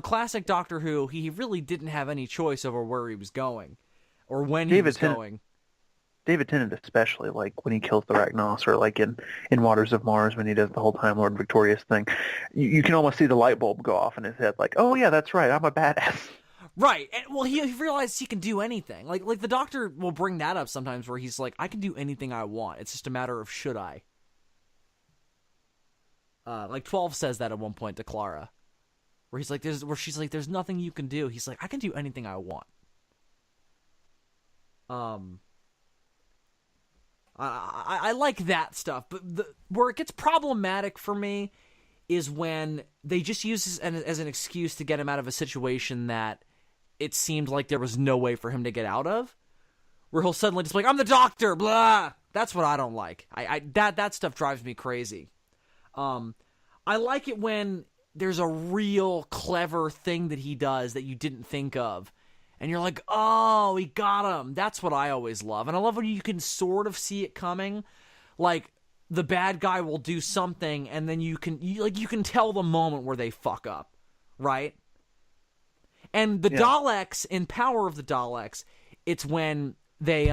Classic Doctor Who, he really didn't have any choice over where he was going or when he was going. David Tennant especially, like when he kills the Ragnos, or like in Waters of Mars when he does the whole Time Lord Victorious thing, you can almost see the light bulb go off in his head, like, oh yeah, that's right, I'm a badass. Right, and well, he realized he can do anything. Like the Doctor will bring that up sometimes, where he's like, I can do anything I want. It's just a matter of should I. Like 12 says that at one point to Clara, where he's like, she's like, there's nothing you can do. He's like, I can do anything I want. I like that stuff, but where it gets problematic for me is when they just use this as an excuse to get him out of a situation that it seemed like there was no way for him to get out of, where he'll suddenly just be like, I'm the Doctor, blah. That's what I don't like. That stuff drives me crazy. I like it when there's a real clever thing that he does that you didn't think of. And you're like, oh, he got him. That's what I always love. And I love when you can sort of see it coming. Like, the bad guy will do something, and then you can tell the moment where they fuck up, right? And the Daleks, in Power of the Daleks, it's when they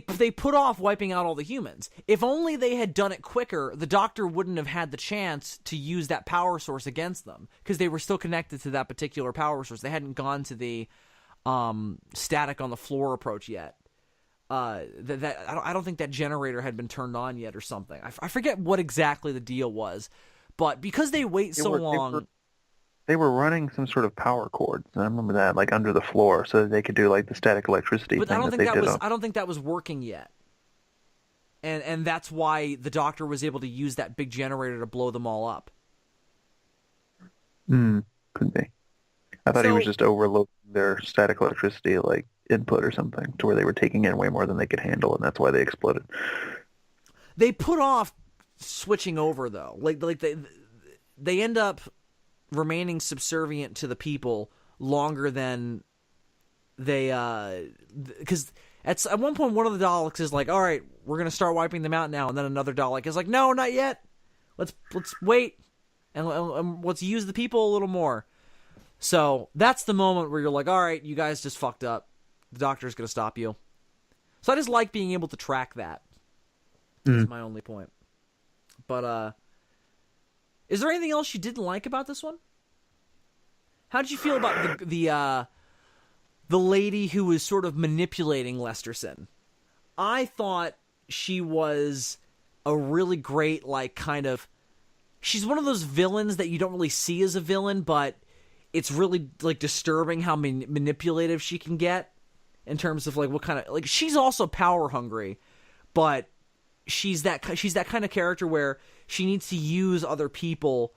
put off wiping out all the humans. If only they had done it quicker, the Doctor wouldn't have had the chance to use that power source against them, because they were still connected to that particular power source. They hadn't gone to the static on the floor approach yet. I don't think that generator had been turned on yet or something. I forget what exactly the deal was, but because they wait so long... They were running some sort of power cords. I remember that, like under the floor, so that they could do like the static electricity but thing I don't think that was working yet. And that's why the Doctor was able to use that big generator to blow them all up. Could be. I thought he was just overloading their static electricity like input or something, to where they were taking in way more than they could handle, and that's why they exploded. They put off switching over though. Like they end up remaining subservient to the people longer than they because at one point one of the Daleks is like, all right, we're gonna start wiping them out now, and then another Dalek is like, no, not yet, let's wait and let's use the people a little more. So that's the moment where you're like, all right, you guys just fucked up, the Doctor's gonna stop you. So I just like being able to track that. That's my only point. But is there anything else you didn't like about this one? How did you feel about the lady who was sort of manipulating Lesterson? I thought she was a really great, like, kind of... She's one of those villains that you don't really see as a villain, but it's really, like, disturbing how manipulative she can get in terms of, like, what kind of... Like, she's also power-hungry, but she's that kind of character where she needs to use other people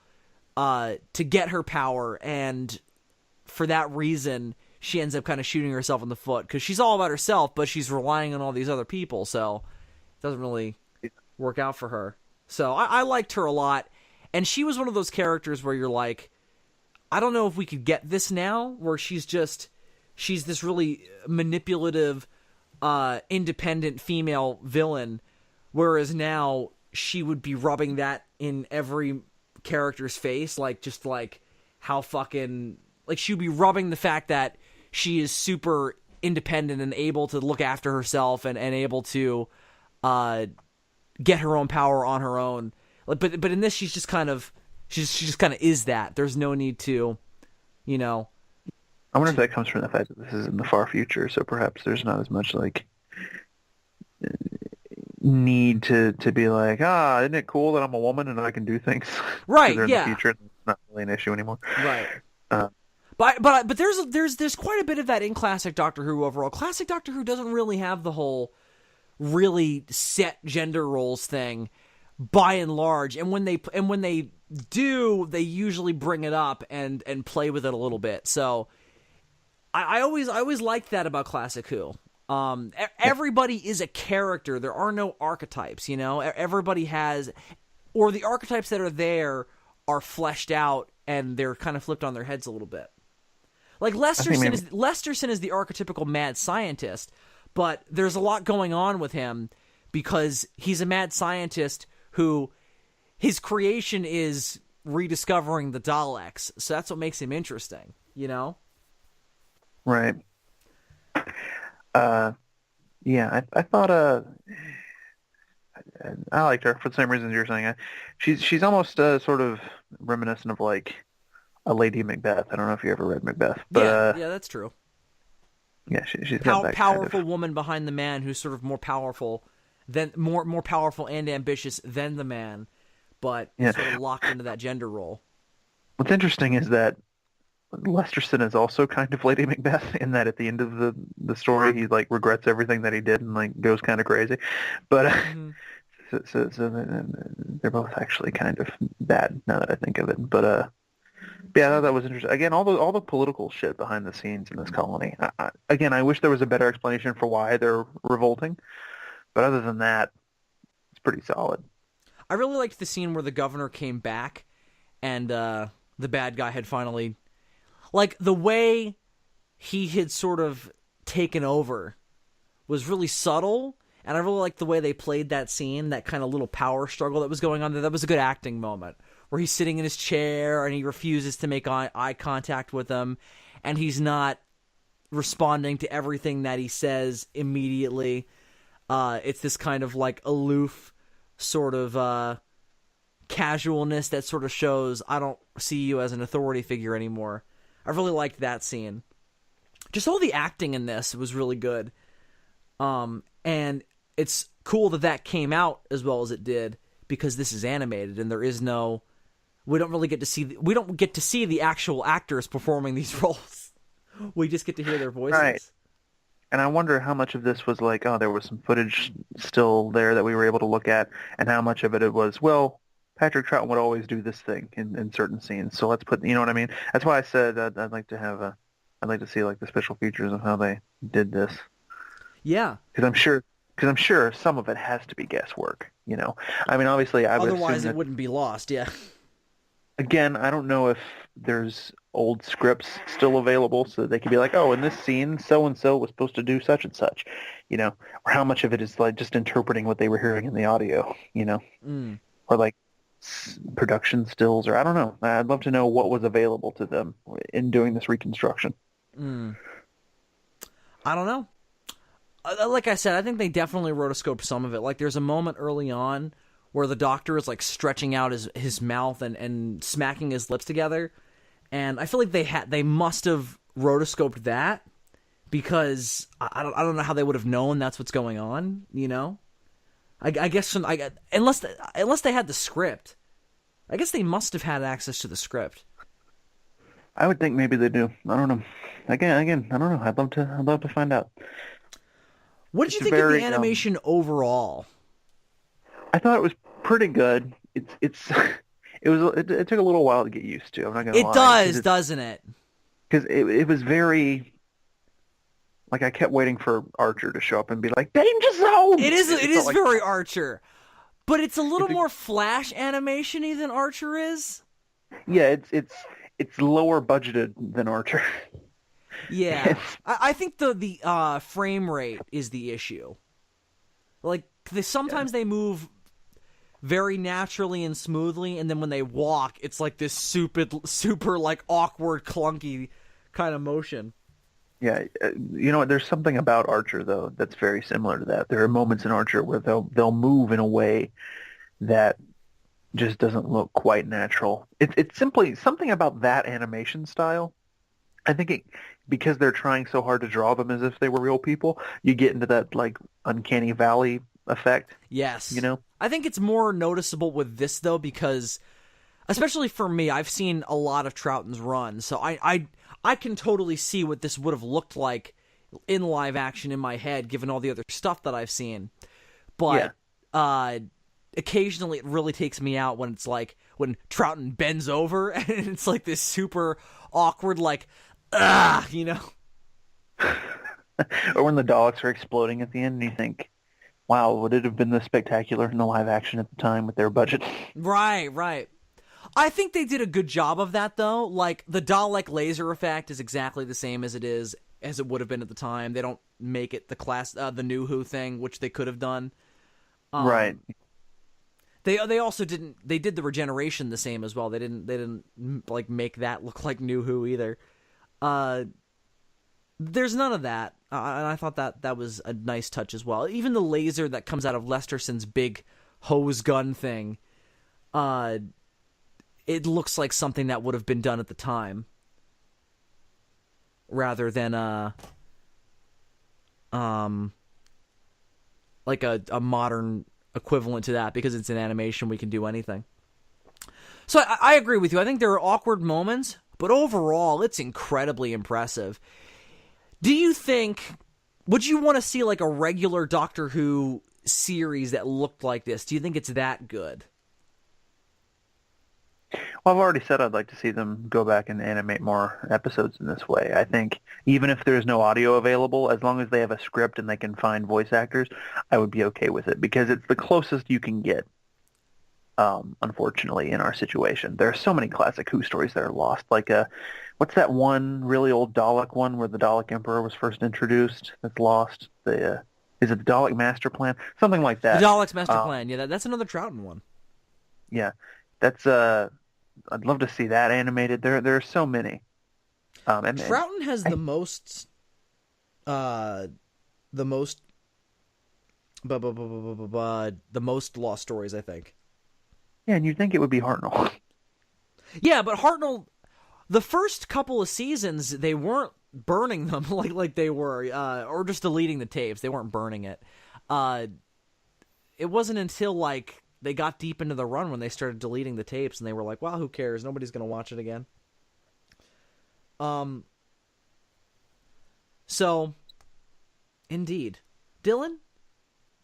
to get her power, and for that reason she ends up kind of shooting herself in the foot, because she's all about herself, but she's relying on all these other people, so it doesn't really work out for her. So I liked her a lot, and she was one of those characters where you're like, I don't know if we could get this now, where she's this really manipulative, independent female villain, whereas now she would be rubbing that in every character's face, like just like how fucking like she'd be rubbing the fact that she is super independent and able to look after herself and able to get her own power on her own. But in this, she just kind of is that. There's no need to, you know. I wonder if that comes from the fact that this is in the far future, so perhaps there's not as much like need to be like, isn't it cool that I'm a woman and I can do things? Right. In Yeah. the future, it's not really an issue anymore. Right. But there's quite a bit of that in classic Doctor Who overall. Classic Doctor Who doesn't really have the whole really set gender roles thing by and large, and when they do, they usually bring it up and play with it a little bit. So I always liked that about Classic Who. Everybody is a character. There are no archetypes, you know. Everybody has, or the archetypes that are there are fleshed out and they're kind of flipped on their heads a little bit. Like Lesterson is the archetypical mad scientist, but there's a lot going on with him because he's a mad scientist who his creation is rediscovering the Daleks. So that's what makes him interesting, you know? Right. Yeah, I thought I liked her for the same reasons you're saying. She's almost sort of reminiscent of like a Lady Macbeth. I don't know if you ever read Macbeth, but yeah, that's true. Yeah, she's got that powerful kind of woman behind the man who's sort of more powerful than more powerful and ambitious than the man, but sort of locked into that gender role. What's interesting is that Lesterson is also kind of Lady Macbeth in that at the end of the story he like regrets everything that he did and like goes kind of crazy, but so they're both actually kind of bad now that I think of it. But yeah, I thought that was interesting. Again, all the political shit behind the scenes in this colony. I wish there was a better explanation for why they're revolting, but other than that, it's pretty solid. I really liked the scene where the governor came back and the bad guy had finally. Like, the way he had sort of taken over was really subtle, and I really liked the way they played that scene, that kind of little power struggle that was going on there. That was a good acting moment, where he's sitting in his chair, and he refuses to make eye contact with them, and he's not responding to everything that he says immediately. It's this kind of, like, aloof sort of casualness that sort of shows, I don't see you as an authority figure anymore. I really liked that scene. Just all the acting in this was really good. And it's cool that came out as well as it did because this is animated and we don't get to see the actual actors performing these roles. We just get to hear their voices. Right. And I wonder how much of this was like, there was some footage still there that we were able to look at, and how much of it was, well, Patrick Troughton would always do this thing in certain scenes, so let's put, you know what I mean? That's why I said I'd like to see like the special features of how they did this. Yeah, because I'm sure some of it has to be guesswork. You know, I mean, obviously, otherwise it wouldn't be lost. Yeah. Again, I don't know if there's old scripts still available so that they could be like, oh, in this scene, so and so was supposed to do such and such, you know, or how much of it is like just interpreting what they were hearing in the audio, you know, or like production stills, or I don't know. I'd love to know what was available to them in doing this reconstruction. I don't know. Like I said, I think they definitely rotoscoped some of it. Like there's a moment early on where the Doctor is like stretching out his mouth and smacking his lips together, and I feel like they must have rotoscoped that because I don't know how they would have known that's what's going on, you know. I guess unless they had the script, I guess they must have had access to the script. I would think maybe they do. I don't know. Again, I don't know. I'd love to find out. What did you think of the animation overall? I thought it was pretty good. It took a little while to get used to. I'm not gonna lie. It does, doesn't it? Because it was very. Like, I kept waiting for Archer to show up and be like, danger zone! It is like very Archer. But it's a little more Flash animation-y than Archer is. Yeah, it's lower budgeted than Archer. Yeah. I think the frame rate is the issue. Like, sometimes they move very naturally and smoothly, and then when they walk, it's like this super like awkward, clunky kind of motion. Yeah, you know what? There's something about Archer though that's very similar to that. There are moments in Archer where they'll move in a way that just doesn't look quite natural. It's simply something about that animation style. I think because they're trying so hard to draw them as if they were real people, you get into that like uncanny valley effect. Yes. You know? I think it's more noticeable with this though because, especially for me, I've seen a lot of Troughton's run, so I can totally see what this would have looked like in live action in my head, given all the other stuff that I've seen. But occasionally it really takes me out when it's like when Troughton bends over and it's like this super awkward, like, you know? Or when the Daleks are exploding at the end and you think, wow, would it have been this spectacular in the live action at the time with their budget? Right. I think they did a good job of that, though. Like, the Dalek laser effect is exactly the same as it would have been at the time. They don't make it the New Who thing, which they could have done. Right. They also didn't. They did the regeneration the same as well. They didn't like make that look like New Who either. There's none of that, and I thought that was a nice touch as well. Even the laser that comes out of Lesterson's big hose gun thing, it looks like something that would have been done at the time, rather than like a modern equivalent to that. Because it's an animation, we can do anything. So I agree with you. I think there are awkward moments, but overall, it's incredibly impressive. Do you think, would you want to see like a regular Doctor Who series that looked like this? Do you think it's that good? Well, I've already said I'd like to see them go back and animate more episodes in this way. I think even if there's no audio available, as long as they have a script and they can find voice actors, I would be okay with it because it's the closest you can get, unfortunately, in our situation. There are so many classic Who stories that are lost. Like, what's that one really old Dalek one where the Dalek Emperor was first introduced that's lost? Is it the Dalek Master Plan? Something like that. The Daleks Master Plan, yeah, that's another Troughton one. Yeah, that's I'd love to see that animated. There are so many. Troughton has the most lost stories, I think. Yeah, and you'd think it would be Hartnell. Yeah, but Hartnell, the first couple of seasons, they weren't burning them like they were, or just deleting the tapes. They weren't burning it. It wasn't until like they got deep into the run when they started deleting the tapes, and they were like, "Well, who cares? Nobody's going to watch it again." So, indeed, Dylan,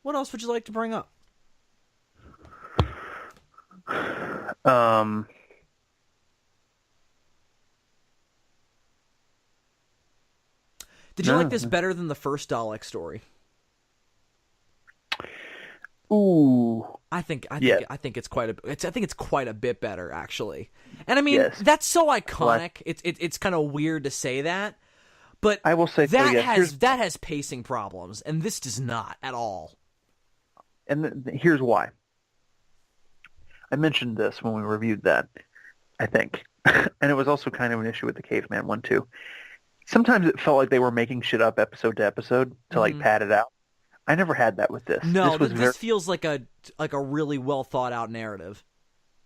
what else would you like to bring up? Did you like this better than the first Dalek story? Ooh. I think it's quite a bit better, actually. And I mean, yes. That's so iconic. It's kind of weird to say that, but I will say that has pacing problems, and this does not at all. And here's why. I mentioned this when we reviewed that, I think, and it was also kind of an issue with the Caveman one too. Sometimes it felt like they were making shit up episode to episode to like pad it out. I never had that with this. No, this feels like a really well thought out narrative.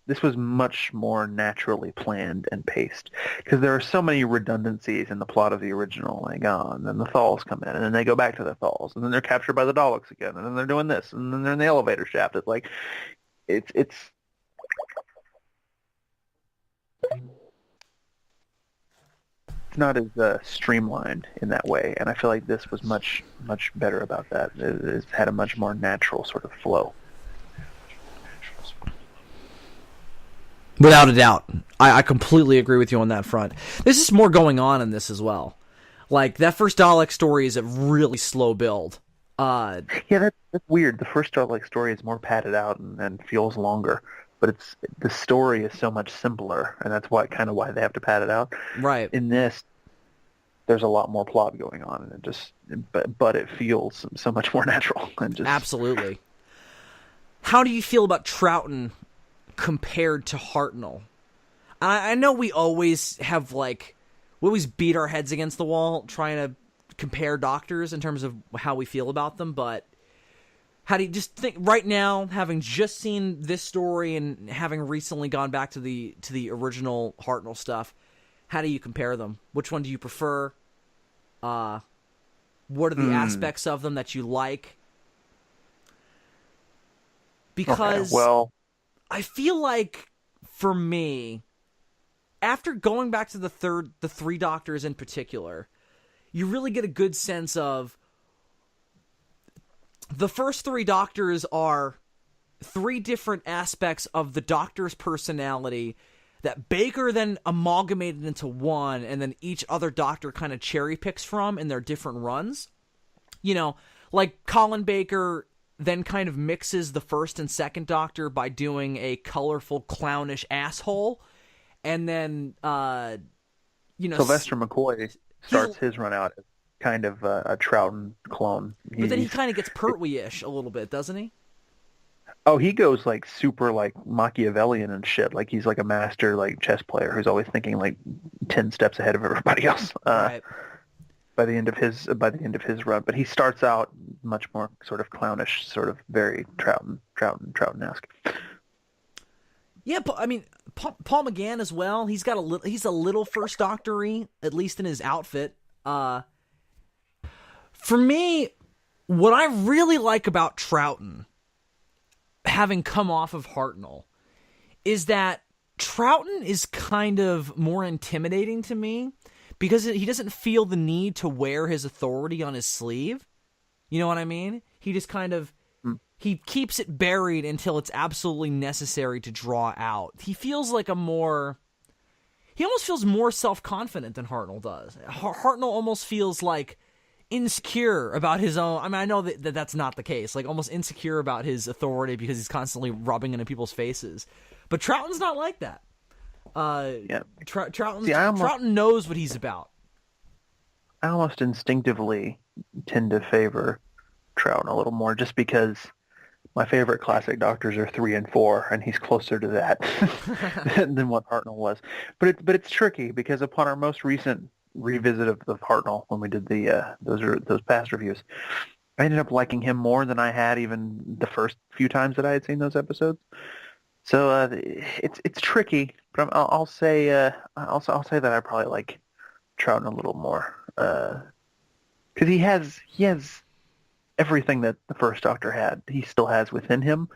This was much more naturally planned and paced because there are so many redundancies in the plot of the original. Like, and then the Thals come in, and then they go back to the Thals, and then they're captured by the Daleks again, and then they're doing this, and then they're in the elevator shaft. It's like, it's not as streamlined in that way, and I feel like this was much better about that. It had a much more natural sort of flow. Without a doubt. I completely agree with you on that front. There's just more going on in this as well. Like, that first Dalek story is a really slow build. Yeah, that's weird. The first Dalek story is more padded out and feels longer, but the story is so much simpler, and that's why they have to pad it out. Right. In this, there's a lot more plot going on, and but it feels so much more natural. And just... Absolutely. how do you feel about Troughton compared to Hartnell? I know we always have, like, we always beat our heads against the wall trying to compare doctors in terms of how we feel about them, but how do you just think right now, having just seen this story and having recently gone back to the original Hartnell stuff, how do you compare them? Which one do you prefer? What are the aspects of them that you like? Because I feel like, for me, after going back to the three doctors in particular, you really get a good sense of the first three doctors are three different aspects of the Doctor's personality that Baker then amalgamated into one, and then each other Doctor kind of cherry picks from in their different runs. You know, like Colin Baker then kind of mixes the first and second Doctor by doing a colorful, clownish asshole. And then, Sylvester McCoy starts his run out as kind of a Troughton clone. But then he kind of gets Pertwee-ish a little bit, doesn't he? Oh, he goes like super like Machiavellian and shit. Like he's like a master like chess player who's always thinking like 10 steps ahead of everybody else. Right. By the end of his run, but he starts out much more sort of clownish, sort of very Troughton-esque. Yeah, I mean, Paul McGann as well. He's a little First Doctor-y, at least in his outfit. For me, what I really like about Troughton, having come off of Hartnell, is that Troughton is kind of more intimidating to me because he doesn't feel the need to wear his authority on his sleeve. You know what I mean? He just kind of he keeps it buried until it's absolutely necessary to draw out. He almost feels more self-confident than Hartnell does. Hartnell almost feels like insecure about his own. I mean, I know that that's not the case. Like almost insecure about his authority because he's constantly rubbing into people's faces. But Troughton's not like that. Troughton knows what he's about. I almost instinctively tend to favor Troughton a little more, just because my favorite classic Doctors are 3 and 4, and he's closer to that than what Hartnell was. But it's tricky because upon our most recent revisit of Hartnell, when we did those past reviews, I ended up liking him more than I had even the first few times that I had seen those episodes. So it's tricky, but I'll say that I probably like Troughton a little more because he has everything that the First Doctor had. He still has within him,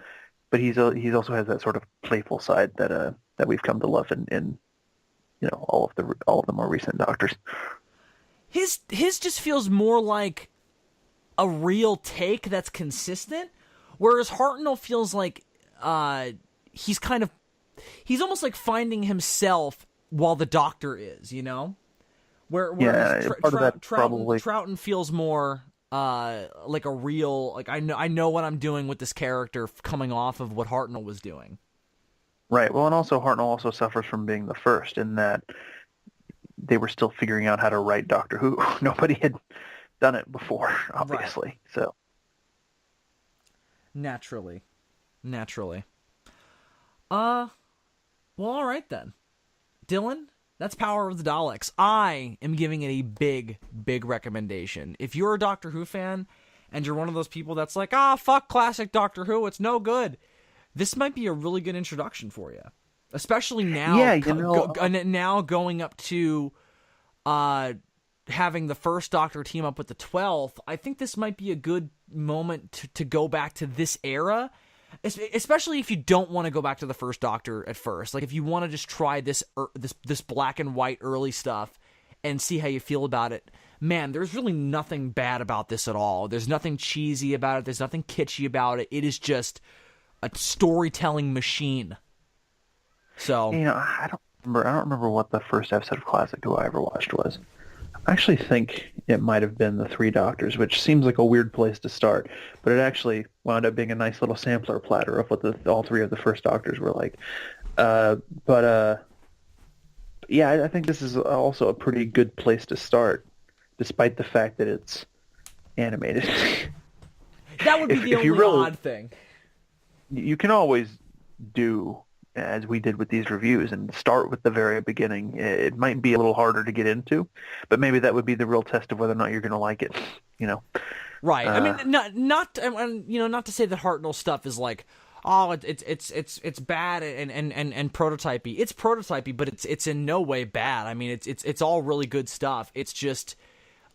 but he's also has that sort of playful side that we've come to love in all of the more recent Doctors. His just feels more like a real take that's consistent, whereas Hartnell feels like he's almost like finding himself while the Doctor is, you know? Whereas Troughton feels more like a real, like I know what I'm doing with this character coming off of what Hartnell was doing. Right. Well, and also Hartnell also suffers from being the first in that they were still figuring out how to write Doctor Who. Nobody had done it before, obviously. Right. So naturally. Well, all right then. Dylan, that's Power of the Daleks. I am giving it a big, big recommendation. If you're a Doctor Who fan and you're one of those people that's like, fuck classic Doctor Who, it's no good, this might be a really good introduction for you. Especially now, now going up to having the First Doctor team up with the 12th, I think this might be a good moment to go back to this era. Especially if you don't want to go back to the First Doctor at first. Like if you want to just try this black and white early stuff and see how you feel about it. Man, there's really nothing bad about this at all. There's nothing cheesy about it. There's nothing kitschy about it. It is just a storytelling machine. So I don't remember what the first episode of Classic Who I ever watched was. I actually think it might have been the Three Doctors, which seems like a weird place to start, but it actually wound up being a nice little sampler platter of what all three of the First Doctors were like. Yeah, I think this is also a pretty good place to start, despite the fact that it's animated. That would be the only odd thing. you can always do as we did with these reviews and start with the very beginning. It might be a little harder to get into, but maybe that would be the real test of whether or not you're going to like it. You know, Right. I uh, mean, not to say that Hartnell stuff is like, oh, it's bad and prototypey. It's prototypey, but it's in no way bad. I mean, it's all really good stuff. It's just,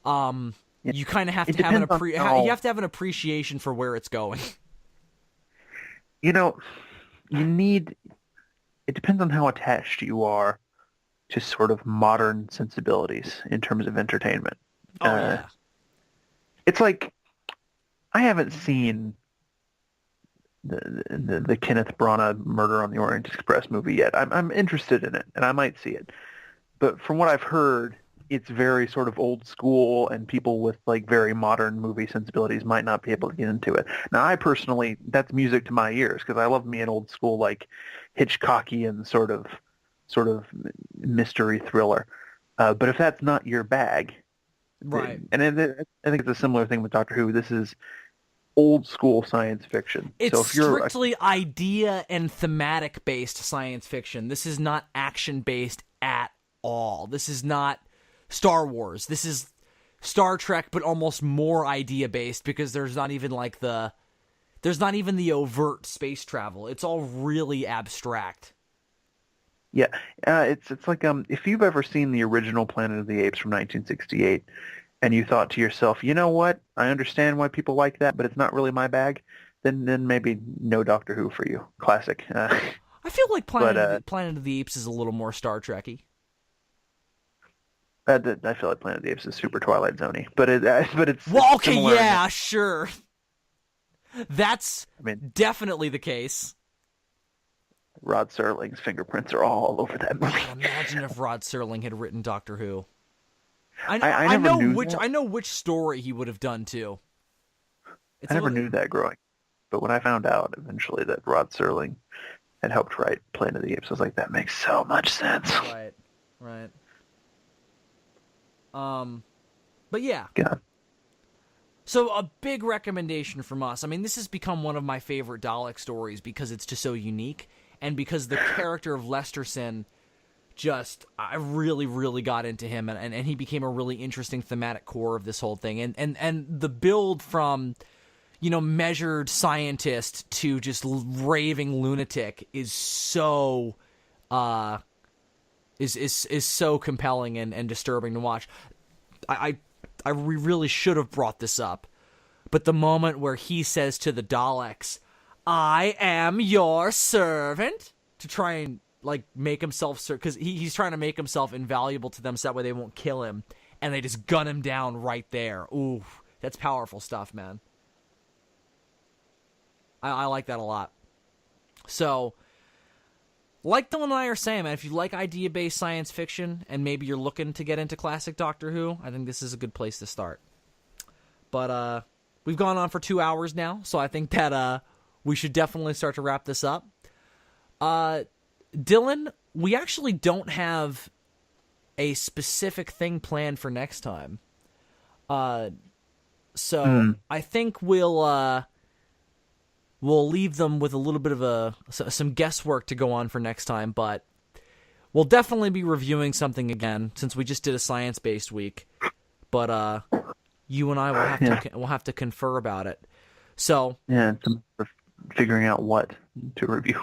you kind of have it to have depends on you have to have an appreciation for where it's going. you know, you need. It depends on how attached you are to sort of modern sensibilities in terms of entertainment. Oh yeah. It's like I haven't seen the Kenneth Branagh Murder on the Orient Express movie yet. I'm interested in it, and I might see it. But from what I've heard, it's very sort of old school, and people with like very modern movie sensibilities might not be able to get into it. Now, I personally, that's music to my ears because I love me an old school like Hitchcockian sort of mystery thriller. But if that's not your bag, Right. and I think it's a similar thing with Doctor Who. This is old school science fiction. It's So if you're strictly idea and thematic based science fiction. This is not action based at all. This is not Star Wars. This is Star Trek, but almost more idea based because there's not even the overt space travel. It's all really abstract. yeah, it's like if you've ever seen the original Planet of the Apes from 1968, and you thought to yourself, you know what, I understand why people like that, but it's not really my bag. Then maybe no Doctor Who for you. Classic. I feel like But Planet of the Apes is a little more Star Trek-y. I feel like Planet of the Apes is super Twilight Zone-y, but it's Well, okay, similar in yeah, sure. That's I mean, definitely the case. Rod Serling's fingerprints are all over that movie. Imagine if Rod Serling had written Doctor Who. I I never know knew which that. I know which story he would have done too. I never knew that growing. But when I found out eventually that Rod Serling had helped write Planet of the Apes, I was like, that makes so much sense. Right. But yeah. God. So a big recommendation from us. I mean, this has become one of my favorite Dalek stories because it's just so unique, and because the character of Lesterson, I really, really got into him, and he became a really interesting thematic core of this whole thing. And the build from, measured scientist to just raving lunatic is so is so compelling and disturbing to watch. I really should have brought this up, but the moment where he says to the Daleks, "I am your servant," to try and make himself, because he's trying to make himself invaluable to them so that way they won't kill him, and they just gun him down right there. Ooh, that's powerful stuff, man. I like that a lot. So, like Dylan and I are saying, man, if you like idea-based science fiction and maybe you're looking to get into classic Doctor Who, I think this is a good place to start. But we've gone on for 2 hours now, so I think that we should definitely start to wrap this up. Dylan, we actually don't have a specific thing planned for next time. So I think we'll leave them with a little bit of some guesswork to go on for next time, but we'll definitely be reviewing something again since we just did a science-based week. But you and I will have to confer about it. So yeah, it's a matter of figuring out what to review.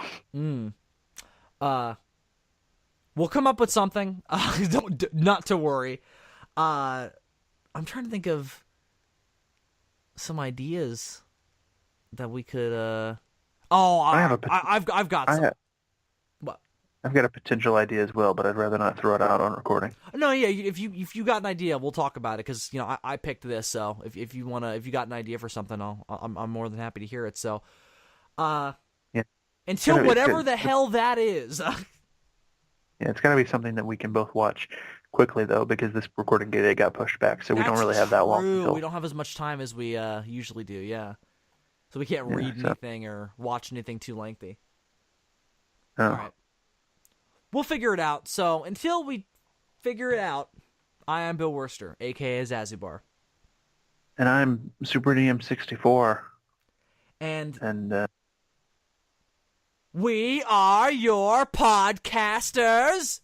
We'll come up with something. Not to worry. I'm trying to think of some ideas that we could. I've got some. What? I've got a potential idea as well, but I'd rather not throw it out on recording. No, yeah. If you got an idea, we'll talk about it because I picked this. So if you got an idea for something, I'm more than happy to hear it. So, Yeah. until whatever the hell that is. Yeah, it's got to be something that we can both watch quickly, though, because this recording date got pushed back, so we don't really have that long. We don't have as much time as we usually do, yeah. So we can't read anything or watch anything too lengthy. Oh. All right. We'll figure it out. So until we figure it out, I am Bill Worcester, a.k.a. Zazubar. And I'm Super DM64. And We are your podcasters.